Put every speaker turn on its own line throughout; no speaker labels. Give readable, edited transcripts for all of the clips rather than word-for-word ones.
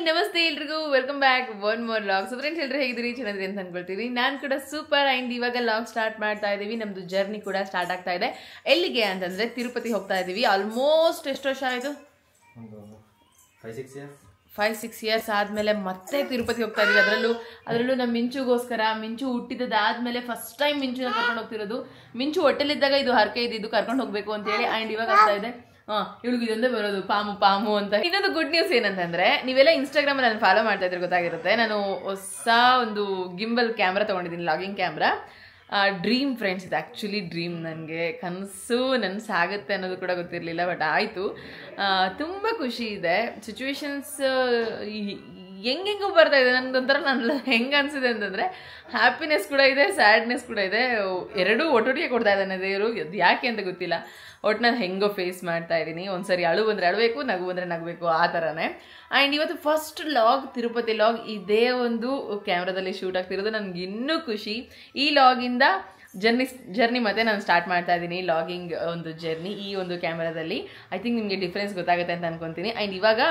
ನಮಸ್ತೆ ಎಲ್ರಿಗೂ welcome back one more log. So friends ಎಲ್ಲರೂ ಹೇಗಿದ್ದೀರಿ, ಚೆನ್ನಾಗಿರಿ ಅಂತ ಅನ್ಕೊಳ್ತೀವಿ. ನಾನು ಕೂಡ ಸೂಪರ್. ಆ್ಯಂಡ್ ಇವಾಗ ಲಾಗ್ ಸ್ಟಾರ್ಟ್ ಮಾಡ್ತಾ ಇದ್ದೀವಿ. ನಮ್ಮದು ಜರ್ನಿ ಕೂಡ ಸ್ಟಾರ್ಟ್ ಆಗ್ತಾ ಇದೆ. ಎಲ್ಲಿಗೆ ಅಂತಂದರೆ ತಿರುಪತಿ ಹೋಗ್ತಾ ಇದ್ದೀವಿ. ಆಲ್ಮೋಸ್ಟ್ ಎಷ್ಟು ವರ್ಷ ಆಯಿತು? 5-6 ಇಯರ್ಸ್ ಆದಮೇಲೆ ಮತ್ತೆ ತಿರುಪತಿ ಹೋಗ್ತಾ ಇದೀವಿ. ಅದರಲ್ಲೂ ನಮ್ಮ ಮಿಂಚುಗೋಸ್ಕರ. ಮಿಂಚು ಹುಟ್ಟಿದಾದ್ಮೇಲೆ ಫಸ್ಟ್ ಟೈಮ್ ಮಿಂಚುನ ಕರ್ಕೊಂಡು ಹೋಗ್ತಿರೋದು. ಮಿಂಚು ಹೊಟ್ಟೆಲಿದ್ದಾಗ ಇದು ಹರಕೆ ಇದು ಕರ್ಕೊಂಡು ಹೋಗ್ಬೇಕು ಅಂತೇಳಿ. ಆ್ಯಂಡ್ ಇವಾಗ ಆಗ್ತಾ ಇದೆ ಇವಳಿಗೆ ಇದೊಂದೇ ಬರೋದು ಪಾಮು ಅಂತ. ಇನ್ನೊಂದು ಗುಡ್ ನ್ಯೂಸ್ ಏನಂತಂದ್ರೆ, ನೀವೆಲ್ಲ ಇನ್ಸ್ಟಾಗ್ರಾಮ್ ನಾನು ಫಾಲೋ ಮಾಡ್ತಾ ಇದ್ರೆ ಗೊತ್ತಾಗಿರುತ್ತೆ, ನಾನು ಹೊಸ ಒಂದು ಗಿಂಬಲ್ ಕ್ಯಾಮ್ರಾ ತೊಗೊಂಡಿದ್ದೀನಿ, ಲಾಗಿಂಗ್ ಕ್ಯಾಮ್ರಾ. ಡ್ರೀಮ್ ಫ್ರೆಂಡ್ಸ್, ಇದು ಆ್ಯಕ್ಚುಲಿ ಡ್ರೀಮ್. ನನಗೆ ನನಸಾಗುತ್ತೆ ಅನ್ನೋದು ಕೂಡ ಗೊತ್ತಿರಲಿಲ್ಲ, ಬಟ್ ಆಯಿತು. ತುಂಬ ಖುಷಿ ಇದೆ. ಸಿಚುವೇಶನ್ಸ್ ಹೆಂಗೆಂಗೂ ಬರ್ತಾ ಇದೆ. ನನಗೊಂಥರ ಹೆಂಗೆ ಅನಿಸಿದೆ ಅಂತಂದರೆ, ಹ್ಯಾಪಿನೆಸ್ ಕೂಡ ಇದೆ, ಸ್ಯಾಡ್ನೆಸ್ ಕೂಡ ಇದೆ. ಎರಡೂ ಒಟ್ಟೊಟ್ಟಿಗೆ ಕೊಡ್ತಾ ಇದ್ದಾನೆ ದೇವರು. ಅದು ಯಾಕೆ ಅಂತ ಗೊತ್ತಿಲ್ಲ. ಒಟ್ಟಿನಲ್ಲಿ ಹೆಂಗೋ ಫೇಸ್ ಮಾಡ್ತಾ ಇದ್ದೀನಿ. ಒಂದ್ಸರಿ ಅಳು ಬಂದರೆ ಅಳಬೇಕು, ನಗು ಬಂದರೆ ನಗಬೇಕು, ಆ ಥರನೇ. ಆ್ಯಂಡ್ ಇವತ್ತು ಫಸ್ಟ್ ಲಾಗ್, ತಿರುಪತಿ ಲಾಗ್ ಇದೇ ಒಂದು ಕ್ಯಾಮ್ರಾದಲ್ಲಿ ಶೂಟ್ ಆಗ್ತಿರೋದು. ನನಗೆ ಇನ್ನೂ ಖುಷಿ. ಈ ಲಾಗಿಂದ ಜರ್ನಿ ಮತ್ತೆ ನಾನು ಸ್ಟಾರ್ಟ್ ಮಾಡ್ತಾ ಇದ್ದೀನಿ. ಲಾಗಿಂಗ್ ಒಂದು ಜರ್ನಿ ಈ ಒಂದು ಕ್ಯಾಮ್ರಾದಲ್ಲಿ. ಐ ಥಿಂಕ್ ನಿಮಗೆ ಡಿಫ್ರೆನ್ಸ್ ಗೊತ್ತಾಗುತ್ತೆ ಅಂತ ಅನ್ಕೊತೀನಿ. ಆ್ಯಂಡ್ ಇವಾಗ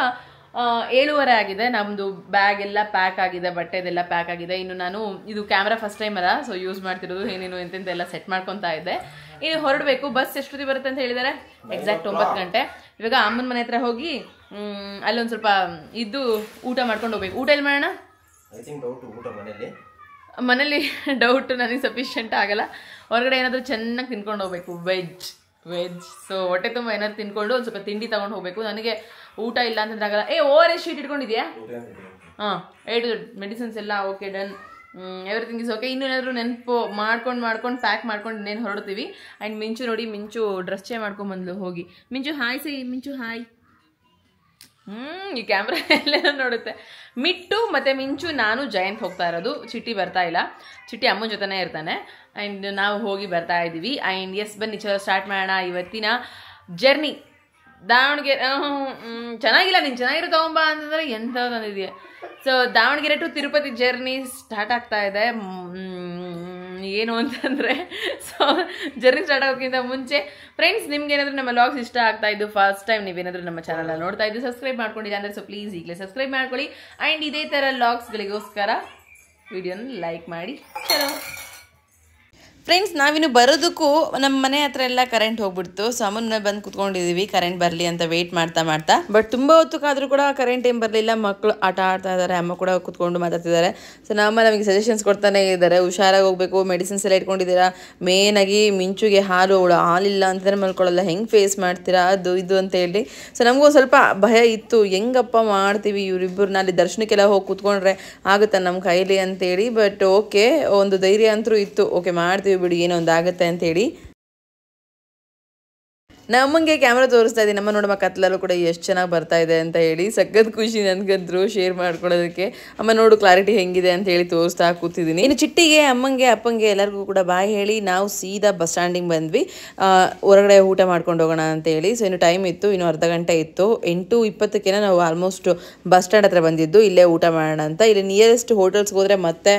7:30 ಆಗಿದೆ. ನಮ್ಮದು ಬ್ಯಾಗ್ ಎಲ್ಲ ಪ್ಯಾಕ್ ಆಗಿದೆ, ಬಟ್ಟೆದೆಲ್ಲ ಪ್ಯಾಕ್ ಆಗಿದೆ. ಇನ್ನು ನಾನು ಇದು ಕ್ಯಾಮ್ರಾ ಫಸ್ಟ್ ಟೈಮ್ ಅಲ್ಲ, ಸೊ ಯೂಸ್ ಮಾಡ್ತಿರೋದು. ಏನೇನು ಎಂತೆಂತೆಲ್ಲ ಸೆಟ್ ಮಾಡ್ಕೊತಾ ಇದ್ದೆ. ಇನ್ನು ಹೊರಡಬೇಕು. ಬಸ್ ಎಷ್ಟೊತ್ತಿಗೆ ಬರುತ್ತೆ ಅಂತ ಹೇಳಿದ್ದಾರೆ? ಎಕ್ಸಾಕ್ಟ್ 9 ಗಂಟೆ. ಇವಾಗ ಅಮ್ಮನ ಮನೆ ಹತ್ರ ಹೋಗಿ ಅಲ್ಲೊಂದು ಸ್ವಲ್ಪ ಇದ್ದು ಊಟ ಮಾಡ್ಕೊಂಡು ಹೋಗ್ಬೇಕು. ಊಟ ಎಲ್ಲಿ ಮಾಡೋಣ? ಮನೇಲಿ ಡೌಟ್, ನನಗೆ ಸಫಿಷಿಯೆಂಟ್ ಆಗಲ್ಲ. ಹೊರಗಡೆ ಏನಾದರೂ ಚೆನ್ನಾಗಿ ತಿನ್ಕೊಂಡು ಹೋಗ್ಬೇಕು, ವೆಜ್. ಸೊ ಹೊಟ್ಟೆ ತುಂಬ ಏನಾದ್ರು ತಿನ್ಕೊಂಡು ಒಂದು ಸ್ವಲ್ಪ ತಿಂಡಿ ತೊಗೊಂಡು ಹೋಗಬೇಕು. ನನಗೆ ಊಟ ಇಲ್ಲ ಅಂತಂದ್ರೆ ಆಗಲ್ಲ. ORS ಶೀಟ್ ಇಟ್ಕೊಂಡಿದ್ಯಾ? ಹಾಂ, ಮೆಡಿಸಿನ್ಸ್ ಎಲ್ಲ okay, done, everything is okay. ಇನ್ನೂ ಏನಾದರೂ ನೆನಪು ಮಾಡ್ಕೊಂಡು ಪ್ಯಾಕ್ ಮಾಡ್ಕೊಂಡು ಇನ್ನೇನು ಹೊರಡ್ತೀವಿ. ಆ್ಯಂಡ್ ಮಿಂಚು ನೋಡಿ, ಮಿಂಚು ಡ್ರೆಸ್ ಚೇಂಜ್ ಮಾಡ್ಕೊಂಬಂದ್ಲು ಹೋಗಿ. ಮಿಂಚು ಹಾಯ್ ಸೈ. ಮಿಂಚು ಹಾಯ್. ಈ ಕ್ಯಾಮ್ರಾ ಎಲ್ಲೇನೋ ನೋಡುತ್ತೆ. ಮಿಟ್ಟು ಮತ್ತು ಮಿಂಚು, ನಾನು ಜಯಂತ್ ಹೋಗ್ತಾ ಇರೋದು. ಚಿಟ್ಟಿ ಬರ್ತಾ ಇಲ್ಲ. ಚಿಟ್ಟಿ ಅಮ್ಮನ ಜೊತೆನೇ ಇರ್ತಾನೆ. ಆ್ಯಂಡ್ ನಾವು ಹೋಗಿ ಬರ್ತಾ ಇದ್ದೀವಿ. ಆ್ಯಂಡ್ ಎಸ್, ಬನ್ನಿ ಚಲೋ ಸ್ಟಾರ್ಟ್ ಮಾಡೋಣ ಇವತ್ತಿನ ಜರ್ನಿ. ದಾವಣಗೆರೆ ಚೆನ್ನಾಗಿಲ್ಲ, ನೀನು ಚೆನ್ನಾಗಿರೋ ತಗೊಂಬ ಅಂತಂದರೆ ಎಂಥ ತಂದಿದೆಯಾ. So Davanagere to Tirupati journey start ಆಗ್ತಾ ಇದೆ. ಏನು ಅಂತಂದರೆ, ಸೊ ಜರ್ನಿ ಸ್ಟಾರ್ಟ್ ಆಗೋಕ್ಕಿಂತ ಮುಂಚೆ ಫ್ರೆಂಡ್ಸ್, ನಿಮ್ಗೇನಾದರೂ ನಮ್ಮ ಲಾಗ್ಸ್ ಇಷ್ಟ ಆಗ್ತಾ ಇದ್ದು, ಫಸ್ಟ್ ಟೈಮ್ ನೀವೇನಾದರೂ ನಮ್ಮ ಚಾನಲ್ನ ನೋಡ್ತಾ ಇದ್ದು, ಸಬ್ಸ್ಕ್ರೈಬ್ ಮಾಡ್ಕೊಂಡಿಲ್ಲ ಅಂದರೆ ಸೊ ಪ್ಲೀಸ್ ಈಗಲೇ ಸಬ್ಸ್ಕ್ರೈಬ್ ಮಾಡ್ಕೊಳ್ಳಿ. ಆ್ಯಂಡ್ ಇದೇ ಥರ ಲಾಗ್ಸ್ಗಳಿಗೋಸ್ಕರ ವಿಡಿಯೋನ ಲೈಕ್ ಮಾಡಿ. ಚಲೋ ಫ್ರೆಂಡ್ಸ್, ನಾವಿನ್ನು ಬರೋದಕ್ಕೂ ನಮ್ಮ ಮನೆ ಹತ್ರ ಎಲ್ಲ ಕರೆಂಟ್ ಹೋಗ್ಬಿಡ್ತು. ಸೊ ಅಮ್ಮನ ಬಂದು ಕುತ್ಕೊಂಡಿದ್ದೀವಿ ಕರೆಂಟ್ ಬರಲಿ ಅಂತ ವೆಯ್ಟ್ ಮಾಡ್ತಾ. ಬಟ್ ತುಂಬ ಹೊತ್ತಕ್ಕಾದರೂ ಕೂಡ ಕರೆಂಟ್ ಏನು ಬರಲಿಲ್ಲ. ಮಕ್ಕಳು ಆಟ ಆಡ್ತಾ ಇದ್ದಾರೆ, ಅಮ್ಮ ಕೂಡ ಕುತ್ಕೊಂಡು ಮಾತಾಡ್ತಿದ್ದಾರೆ. ಸೊ ನಮ್ಮ ನಮಗೆ ಸಜೆಷನ್ಸ್ ಕೊಡ್ತಾನೆ ಇದ್ದಾರೆ, ಹುಷಾರಾಗಿ ಹೋಗಬೇಕು, ಮೆಡಿಸಿನ್ಸ್ ಎಲ್ಲ ಇಟ್ಕೊಂಡಿದ್ದೀರಾ, ಮೇನಾಗಿ ಮಿಂಚುಗೆ ಹಾಲಿಲ್ಲ ಅಂತಂದರೆ ಮಲ್ಕೊಳ್ಳಲ್ಲ, ಹೆಂಗೆ ಫೇಸ್ ಮಾಡ್ತೀರಾ ಅದು ಇದು ಅಂತ ಹೇಳಿ. ಸೊ ನಮಗೂ ಸ್ವಲ್ಪ ಭಯ ಇತ್ತು, ಹೆಂಗಪ್ಪ ಮಾಡ್ತೀವಿ ಇವರಿಬ್ಬರನ್ನ, ಅಲ್ಲಿ ದರ್ಶನಕ್ಕೆಲ್ಲ ಹೋಗಿ ಕೂತ್ಕೊಂಡ್ರೆ ಆಗುತ್ತಾ ನಮ್ಮ ಕೈಲಿ ಅಂತೇಳಿ. ಬಟ್ ಓಕೆ, ಒಂದು ಧೈರ್ಯ ಅಂತೂ ಇತ್ತು, ಓಕೆ ಮಾಡ್ತೀವಿ ಬಿಡಿ, ಏನೋ ಒಂದು ಆಗುತ್ತೆ ಅಂತೇಳಿ. ನಮ್ಮಂಗೆ ಕ್ಯಾಮ್ರಾ ತೋರಿಸ್ತಾ ಇದ್ದೀನಿ. ನಮ್ಮ ನೋಡಮ್ಮ ಕತ್ಲಲ್ಲೂ ಕೂಡ ಎಷ್ಟು ಚೆನ್ನಾಗಿ ಬರ್ತಾ ಇದೆ ಅಂತ ಹೇಳಿ. ಸಖತ್ ಖುಷಿ ನನಗಂತರೂ ಶೇರ್ ಮಾಡ್ಕೊಳ್ಳೋದಕ್ಕೆ. ಅಮ್ಮ ನೋಡು ಕ್ಲಾರಿಟಿ ಹೆಂಗಿದೆ ಅಂತ ಹೇಳಿ ತೋರಿಸ್ತಾ ಕೂತಿದ್ದೀನಿ. ಇನ್ನು ಚಿಟ್ಟಿಗೆ, ಅಮ್ಮಂಗೆ, ಅಪ್ಪಂಗೆ ಎಲ್ಲರಿಗೂ ಕೂಡ ಬಾಯ್ ಹೇಳಿ ನಾವು ಸೀದಾ ಬಸ್ ಸ್ಟ್ಯಾಂಡಿಗೆ ಬಂದ್ವಿ. ಹೊರಗಡೆ ಊಟ ಮಾಡ್ಕೊಂಡು ಹೋಗೋಣ ಅಂತೇಳಿ. ಸೊ ಇನ್ನು ಟೈಮ್ ಇತ್ತು, ಇನ್ನು ಅರ್ಧ ಗಂಟೆ ಇತ್ತು. 8:20ಕ್ಕೆ ನಾವು ಆಲ್ಮೋಸ್ಟ್ ಬಸ್ ಸ್ಟ್ಯಾಂಡ್ ಹತ್ರ ಬಂದಿದ್ದು, ಇಲ್ಲೇ ಊಟ ಮಾಡೋಣ ಅಂತ. ಇಲ್ಲಿ ನಿಯರೆಸ್ಟ್ ಹೋಟೆಲ್ಸ್ಗೆ ಹೋದರೆ ಮತ್ತೆ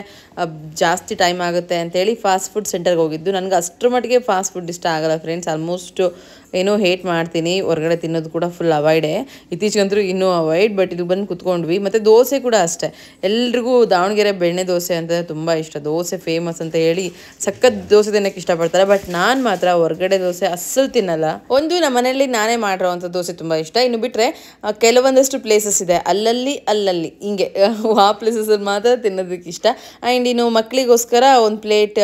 ಜಾಸ್ತಿ ಟೈಮ್ ಆಗುತ್ತೆ ಅಂತೇಳಿ ಫಾಸ್ಟ್ ಫುಡ್ ಸೆಂಟರ್ಗೆ ಹೋಗಿದ್ದು. ನನಗೆ ಅಷ್ಟರ ಮಟ್ಟಿಗೆ ಫಾಸ್ಟ್ ಫುಡ್ ಇಷ್ಟ ಆಗಲ್ಲ ಫ್ರೆಂಡ್ಸ್. ಆಲ್ಮೋಸ್ಟ್ ಏನೋ ಹೇಟ್ ಮಾಡ್ತೀನಿ, ಹೊರಗಡೆ ತಿನ್ನೋದು ಕೂಡ ಫುಲ್ ಅವಾಯ್ಡೇ. ಇತ್ತೀಚೆಗಂತೂ ಇನ್ನೂ ಅವಾಯ್ಡ್. ಬಟ್ ಇಲ್ಲಿ ಬಂದು ಕುತ್ಕೊಂಡ್ವಿ. ಮತ್ತು ದೋಸೆ ಕೂಡ ಅಷ್ಟೇ. ಎಲ್ರಿಗೂ ದಾವಣಗೆರೆ ಬೆಣ್ಣೆ ದೋಸೆ ಅಂತ ತುಂಬ ಇಷ್ಟ. ದೋಸೆ ಫೇಮಸ್ ಅಂತ ಹೇಳಿ ಸಖತ್ ದೋಸೆ ತಿನ್ನೋಕ್ಕೆ ಇಷ್ಟಪಡ್ತಾರೆ. ಬಟ್ ನಾನು ಮಾತ್ರ ಹೊರಗಡೆ ದೋಸೆ ಅಸ್ಸಲು ತಿನ್ನಲ್ಲ. ಒಂದು ನಮ್ಮ ಮನೆಯಲ್ಲಿ ನಾನೇ ಮಾಡಿರೋವಂಥ ದೋಸೆ ತುಂಬ ಇಷ್ಟ. ಇನ್ನು ಬಿಟ್ಟರೆ ಕೆಲವೊಂದಷ್ಟು ಪ್ಲೇಸಸ್ ಇದೆ, ಅಲ್ಲಲ್ಲಿ ಹಿಂಗೆ ಆ ಪ್ಲೇಸಸಲ್ಲಿ ಮಾತ್ರ ತಿನ್ನೋದಕ್ಕೆ ಇಷ್ಟ. ಆ್ಯಂಡ್ ಇನ್ನು ಮಕ್ಕಳಿಗೋಸ್ಕರ ಒಂದು ಪ್ಲೇಟ್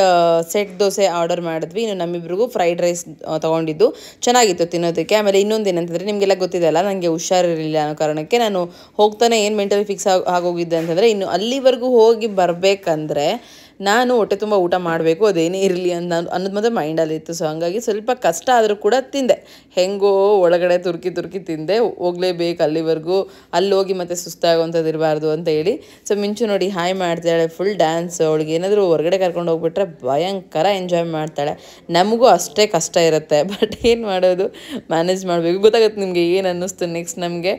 ಸೆಟ್ ದೋಸೆ ಆರ್ಡರ್ ಮಾಡಿದ್ವಿ. ಇನ್ನು ನಮ್ಮಿಬ್ರಿಗೂ ಫ್ರೈಡ್ ರೈಸ್ ತೊಗೊಂಡಿದ್ದು ಚೆನ್ನಾಗಿತ್ತು ತಿನ್ನೋದಕ್ಕೆ. ಆಮೇಲೆ ಇನ್ನೊಂದು ಏನಂತಂದರೆ, ನಿಮಗೆಲ್ಲ ಗೊತ್ತಿದೆ ಅಲ್ಲ, ನನಗೆ ಹುಷಾರಿರಲಿಲ್ಲ ಅನ್ನೋ ಕಾರಣಕ್ಕೆ ನಾನು ಹೋಗ್ತಾನೆ ಏನು ಮೆಂಟಲಿ ಫಿಕ್ಸ್ ಆಗೋಗಿದ್ದೆ ಅಂತಂದರೆ, ಇನ್ನು ಅಲ್ಲಿವರೆಗೂ ಹೋಗಿ ಬರಬೇಕಂದ್ರೆ ನಾನು ಹೊಟ್ಟೆ ತುಂಬ ಊಟ ಮಾಡಬೇಕು, ಅದೇನೇ ಇರಲಿ ಅನ್ನೋದು ಮಾತ್ರ ಮೈಂಡಲ್ಲಿತ್ತು. ಸೊ ಹಂಗಾಗಿ ಸ್ವಲ್ಪ ಕಷ್ಟ ಆದರೂ ಕೂಡ ತಿಂದೆ. ಹೆಂಗೋ ಒಳಗಡೆ ತುರ್ಕಿ ತಿಂದೆ. ಹೋಗಲೇಬೇಕು ಅಲ್ಲಿವರೆಗೂ, ಅಲ್ಲಿ ಹೋಗಿ ಮತ್ತೆ ಸುಸ್ತಾಗುವಂಥದ್ದು ಇರಬಾರ್ದು ಅಂತ ಹೇಳಿ. ಸೊ ಮಿಂಚು ನೋಡಿ ಹಾಯ್ ಮಾಡ್ತಾಳೆ, ಫುಲ್ ಡ್ಯಾನ್ಸ್. ಅವಳಿಗೆ ಏನಾದರೂ ಹೊರಗಡೆ ಕರ್ಕೊಂಡು ಹೋಗ್ಬಿಟ್ರೆ ಭಯಂಕರ ಎಂಜಾಯ್ ಮಾಡ್ತಾಳೆ. ನಮಗೂ ಅಷ್ಟೇ ಕಷ್ಟ ಇರುತ್ತೆ, ಬಟ್ ಏನು ಮಾಡೋದು, ಮ್ಯಾನೇಜ್ ಮಾಡಬೇಕು. ಗೊತ್ತಾಗುತ್ತೆ ನಿಮಗೆ ಏನು ಅನ್ನಿಸ್ತು ನೆಕ್ಸ್ಟ್ ನಮಗೆ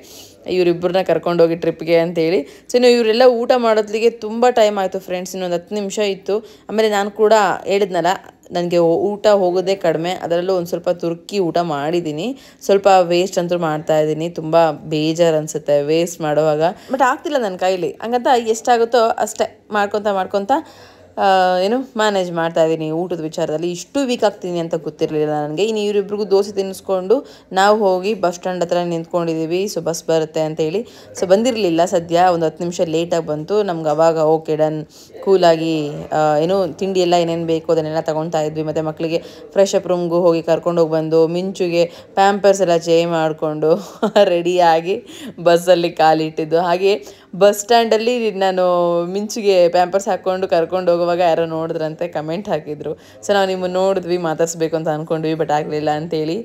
ಇವರಿಬ್ಬರನ್ನ ಕರ್ಕೊಂಡೋಗಿ ಟ್ರಿಪ್ಗೆ ಅಂತೇಳಿ. ಸೊ ಇನ್ನು ಇವರೆಲ್ಲ ಊಟ ಮಾಡೋದ್ಲಿಗೆ ತುಂಬ ಟೈಮ್ ಆಯಿತು ಫ್ರೆಂಡ್ಸ್. ಇನ್ನೊಂದು 10 ನಿಮಿಷ ಇತ್ತು. ಆಮೇಲೆ ನಾನು ಕೂಡ ಹೇಳಿದ್ನಲ್ಲ, ನನಗೆ ಊಟ ಹೋಗೋದೇ ಕಡಿಮೆ, ಅದರಲ್ಲೂ ಒಂದು ಸ್ವಲ್ಪ ತುರ್ಕಿ ಊಟ ಮಾಡಿದ್ದೀನಿ. ಸ್ವಲ್ಪ ವೇಸ್ಟ್ ಅಂತೂ ಮಾಡ್ತಾ ಇದ್ದೀನಿ, ತುಂಬ ಬೇಜಾರು ಅನಿಸುತ್ತೆ ವೇಸ್ಟ್ ಮಾಡುವಾಗ. ಬಟ್ ಆಗ್ತಿಲ್ಲ ನನ್ನ ಕೈಲಿ, ಹಂಗಂತ ಎಷ್ಟಾಗುತ್ತೋ ಅಷ್ಟೇ ಮಾಡ್ಕೊತ ಏನು ಮ್ಯಾನೇಜ್ ಮಾಡ್ತಾ ಇದ್ದೀನಿ ಊಟದ ವಿಚಾರದಲ್ಲಿ. ಇಷ್ಟು ವೀಕ್ ಆಗ್ತೀನಿ ಅಂತ ಗೊತ್ತಿರಲಿಲ್ಲ ನನಗೆ. ಇನ್ನು ಇವರಿಬ್ರಿಗೂ ದೋಸೆ ತಿನ್ನಿಸ್ಕೊಂಡು ನಾವು ಹೋಗಿ ಬಸ್ ಸ್ಟ್ಯಾಂಡ್ ಹತ್ರ ನಿಂತ್ಕೊಂಡಿದ್ದೀವಿ. ಸೊ ಬಸ್ ಬರುತ್ತೆ ಅಂತೇಳಿ. ಸೊ ಬಂದಿರಲಿಲ್ಲ ಸದ್ಯ, ಒಂದು 10 ನಿಮಿಷ ಲೇಟಾಗಿ ಬಂತು. ನಮ್ಗೆ ಅವಾಗ ಓಕೆ ಡನ್ ಕೂಲಾಗಿ ಏನು ತಿಂಡಿ ಎಲ್ಲ ಏನೇನು ಬೇಕು ಅದನ್ನೆಲ್ಲ ತೊಗೊಳ್ತಾ ಇದ್ವಿ. ಮತ್ತು ಮಕ್ಕಳಿಗೆ ಫ್ರೆಶ್ ಅಪ್ ರೂಮ್ಗೂ ಹೋಗಿ ಕರ್ಕೊಂಡೋಗಿ ಬಂದು ಮಿಂಚುಗೆ ಪ್ಯಾಂಪರ್ಸ್ ಎಲ್ಲ ಚೇಂಜ್ ಮಾಡಿಕೊಂಡು ರೆಡಿಯಾಗಿ ಬಸ್ಸಲ್ಲಿ ಕಾಲಿಟ್ಟಿದ್ದು. ಹಾಗೆ ಬಸ್ ಸ್ಟ್ಯಾಂಡಲ್ಲಿ ನಾನು ಮಿಂಚಿಗೆ ಪ್ಯಾಂಪರ್ಸ್ ಹಾಕ್ಕೊಂಡು ಕರ್ಕೊಂಡು ಹೋಗುವಾಗ ಯಾರೋ ನೋಡಿದ್ರಂತೆ, ಕಮೆಂಟ್ ಹಾಕಿದ್ರು. ಸೊ ನಾವು ನಿಮ್ಮನ್ನು ನೋಡಿದ್ವಿ, ಮಾತಾಡಿಸ್ಬೇಕು ಅಂತ ಅಂದ್ಕೊಂಡ್ವಿ, ಬಟ್ ಆಗಲಿಲ್ಲ ಅಂತೇಳಿ.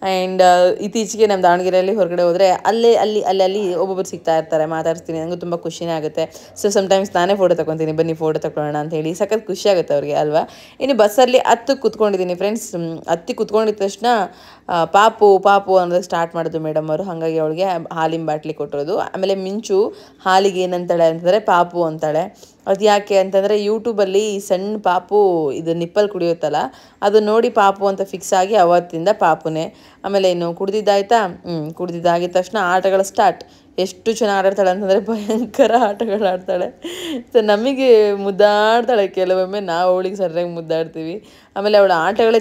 ಆ್ಯಂಡ್ ಇತ್ತೀಚೆಗೆ ನಮ್ಮ ದಾವಣಗೆರೆಯಲ್ಲಿ ಹೊರಗಡೆ ಹೋದರೆ ಅಲ್ಲಿ ಒಬ್ಬೊಬ್ಬರು ಸಿಗ್ತಾ ಇರ್ತಾರೆ, ಮಾತಾಡ್ತೀನಿ, ನನಗೂ ತುಂಬ ಖುಷಿನೇ ಆಗುತ್ತೆ. ಸೊ ಸಮ್ಟೈಮ್ಸ್ ನಾನೇ ಫೋಟೋ ತೊಗೊತೀನಿ, ಬನ್ನಿ ಫೋಟೋ ತಗೊಳ್ಳೋಣ ಅಂತ ಹೇಳಿ. ಸಖತ್ ಖುಷಿ ಆಗುತ್ತೆ ಅವ್ರಿಗೆ ಅಲ್ವಾ. ಇನ್ನು ಬಸ್ಸಲ್ಲಿ ಕೂತ್ಕೊಂಡಿದ್ದೀನಿ ಫ್ರೆಂಡ್ಸ್. ಕೂತ್ಕೊಂಡಿದ್ದ ತಕ್ಷಣ ಪಾಪು ಅನ್ನೋದಕ್ಕೆ ಸ್ಟಾರ್ಟ್ ಮಾಡಿದ್ರು ಮೇಡಮ್ ಅವರು. ಹಾಗಾಗಿ ಅವಳಿಗೆ ಹಾಲಿನ ಬಾಟ್ಲಿ ಕೊಟ್ಟಿರೋದು. ಆಮೇಲೆ ಮಿಂಚು ಹಾಲಿಗೆ ಏನಂತಾಳೆ ಅಂತಂದರೆ ಪಾಪು ಅಂತಾಳೆ. ಅದು ಯಾಕೆ ಅಂತಂದರೆ ಯೂಟ್ಯೂಬಲ್ಲಿ ಸಣ್ಣ ಪಾಪು ಇದು ನಿಪ್ಪಲ್ ಕುಡಿಯುತ್ತಲ್ಲ, ಅದು ನೋಡಿ ಪಾಪು ಅಂತ ಫಿಕ್ಸ್ ಆಗಿ ಅವತ್ತಿಂದ ಪಾಪುನೇ. ಆಮೇಲೆ ಇನ್ನು ಕುಡಿದಿದ್ದಾಗಿದ ತಕ್ಷಣ ಆಟಗಳು ಸ್ಟಾರ್ಟ್. ಎಷ್ಟು ಚೆನ್ನಾಗಿ ಆಟಾಡ್ತಾಳೆ ಅಂತಂದರೆ ಭಯಂಕರ ಆಟಗಳು ಆಡ್ತಾಳೆ. ಸೊ ನಮಗೆ ಮುದ್ದಾಡ್ತಾಳೆ ಕೆಲವೊಮ್ಮೆ, ನಾವು ಅವಳಿಗೆ ಸರಿಯಾಗಿ ಮುದ್ದಾಡ್ತೀವಿ. ಆಮೇಲೆ ಅವಳ ಆಟಗಳೇ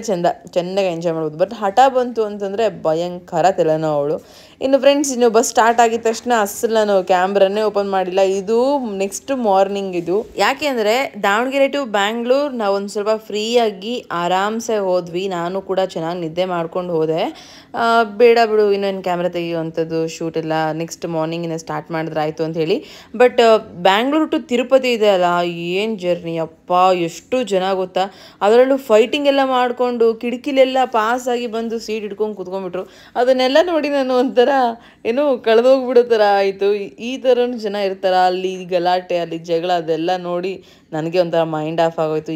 ಚೆನ್ನಾಗಿ ಎಂಜಾಯ್ ಮಾಡ್ಬೋದು. ಬಟ್ ಹಠ ಬಂತು ಅಂತಂದರೆ ಭಯಂಕರ ತಲೆನೋವು ಅವಳು. ಇನ್ನು ಫ್ರೆಂಡ್ಸ್, ಇನ್ನು ಬಸ್ ಸ್ಟಾರ್ಟ್ ಆಗಿದ ತಕ್ಷಣ ಅಸಲು ನಾನು ಕ್ಯಾಮ್ರಾನೇ ಓಪನ್ ಮಾಡಿಲ್ಲ. ಇದು ನೆಕ್ಸ್ಟ್ ಮಾರ್ನಿಂಗ್ ಇದು. ಯಾಕೆ ಅಂದರೆ ದಾವಣಗೆರೆ ಟು ಬ್ಯಾಂಗ್ಳೂರು ನಾವು ಒಂದು ಸ್ವಲ್ಪ ಫ್ರೀಯಾಗಿ ಆರಾಮ್ಸೆ ಹೋದ್ವಿ. ನಾನು ಕೂಡ ಚೆನ್ನಾಗಿ ನಿದ್ದೆ ಮಾಡ್ಕೊಂಡು ಹೋದೆ. ಬೇಡ ಬಿಡು ಇನ್ನೇನು ಕ್ಯಾಮ್ರಾ ತೆಗೆಯುವಂಥದ್ದು ಶೂಟ್ ಎಲ್ಲ ನೆಕ್ಸ್ಟ್ ಮಾರ್ನಿಂಗಿನ ಸ್ಟಾರ್ಟ್ ಮಾಡಿದ್ರೆ ಆಯಿತು ಅಂತ ಹೇಳಿ. ಬಟ್ ಬ್ಯಾಂಗ್ಳೂರು ಟು ತಿರುಪತಿ ಇದೆ ಅಲ್ಲ, ಏನು ಜರ್ನಿ ಅಪ್ಪ, ಎಷ್ಟು ಜನ ಗೊತ್ತಾ. ಅದರಲ್ಲೂ ಫೈಟಿಂಗ್ ಎಲ್ಲ ಮಾಡಿಕೊಂಡು ಕಿಟಕಿಲೆಲ್ಲ ಪಾಸಾಗಿ ಬಂದು ಸೀಟ್ ಹಿಡ್ಕೊಂಡು ಕೂತ್ಕೊಂಡ್ಬಿಟ್ರು. ಅದನ್ನೆಲ್ಲ ನೋಡಿ ನಾನು ಒಂಥರ ಏನೋ ಕಳೆದೋಗ್ಬಿಡೋ ಥರ ಆಯಿತು. ಈ ಥರನೂ ಜನ ಇರ್ತಾರ ಅಲ್ಲಿ, ಗಲಾಟೆ ಅಲ್ಲಿ ಜಗಳ, ಅದೆಲ್ಲ ನೋಡಿ ನನಗೆ ಒಂಥರ ಮೈಂಡ್ ಆಫ್ ಆಗೋಯ್ತು.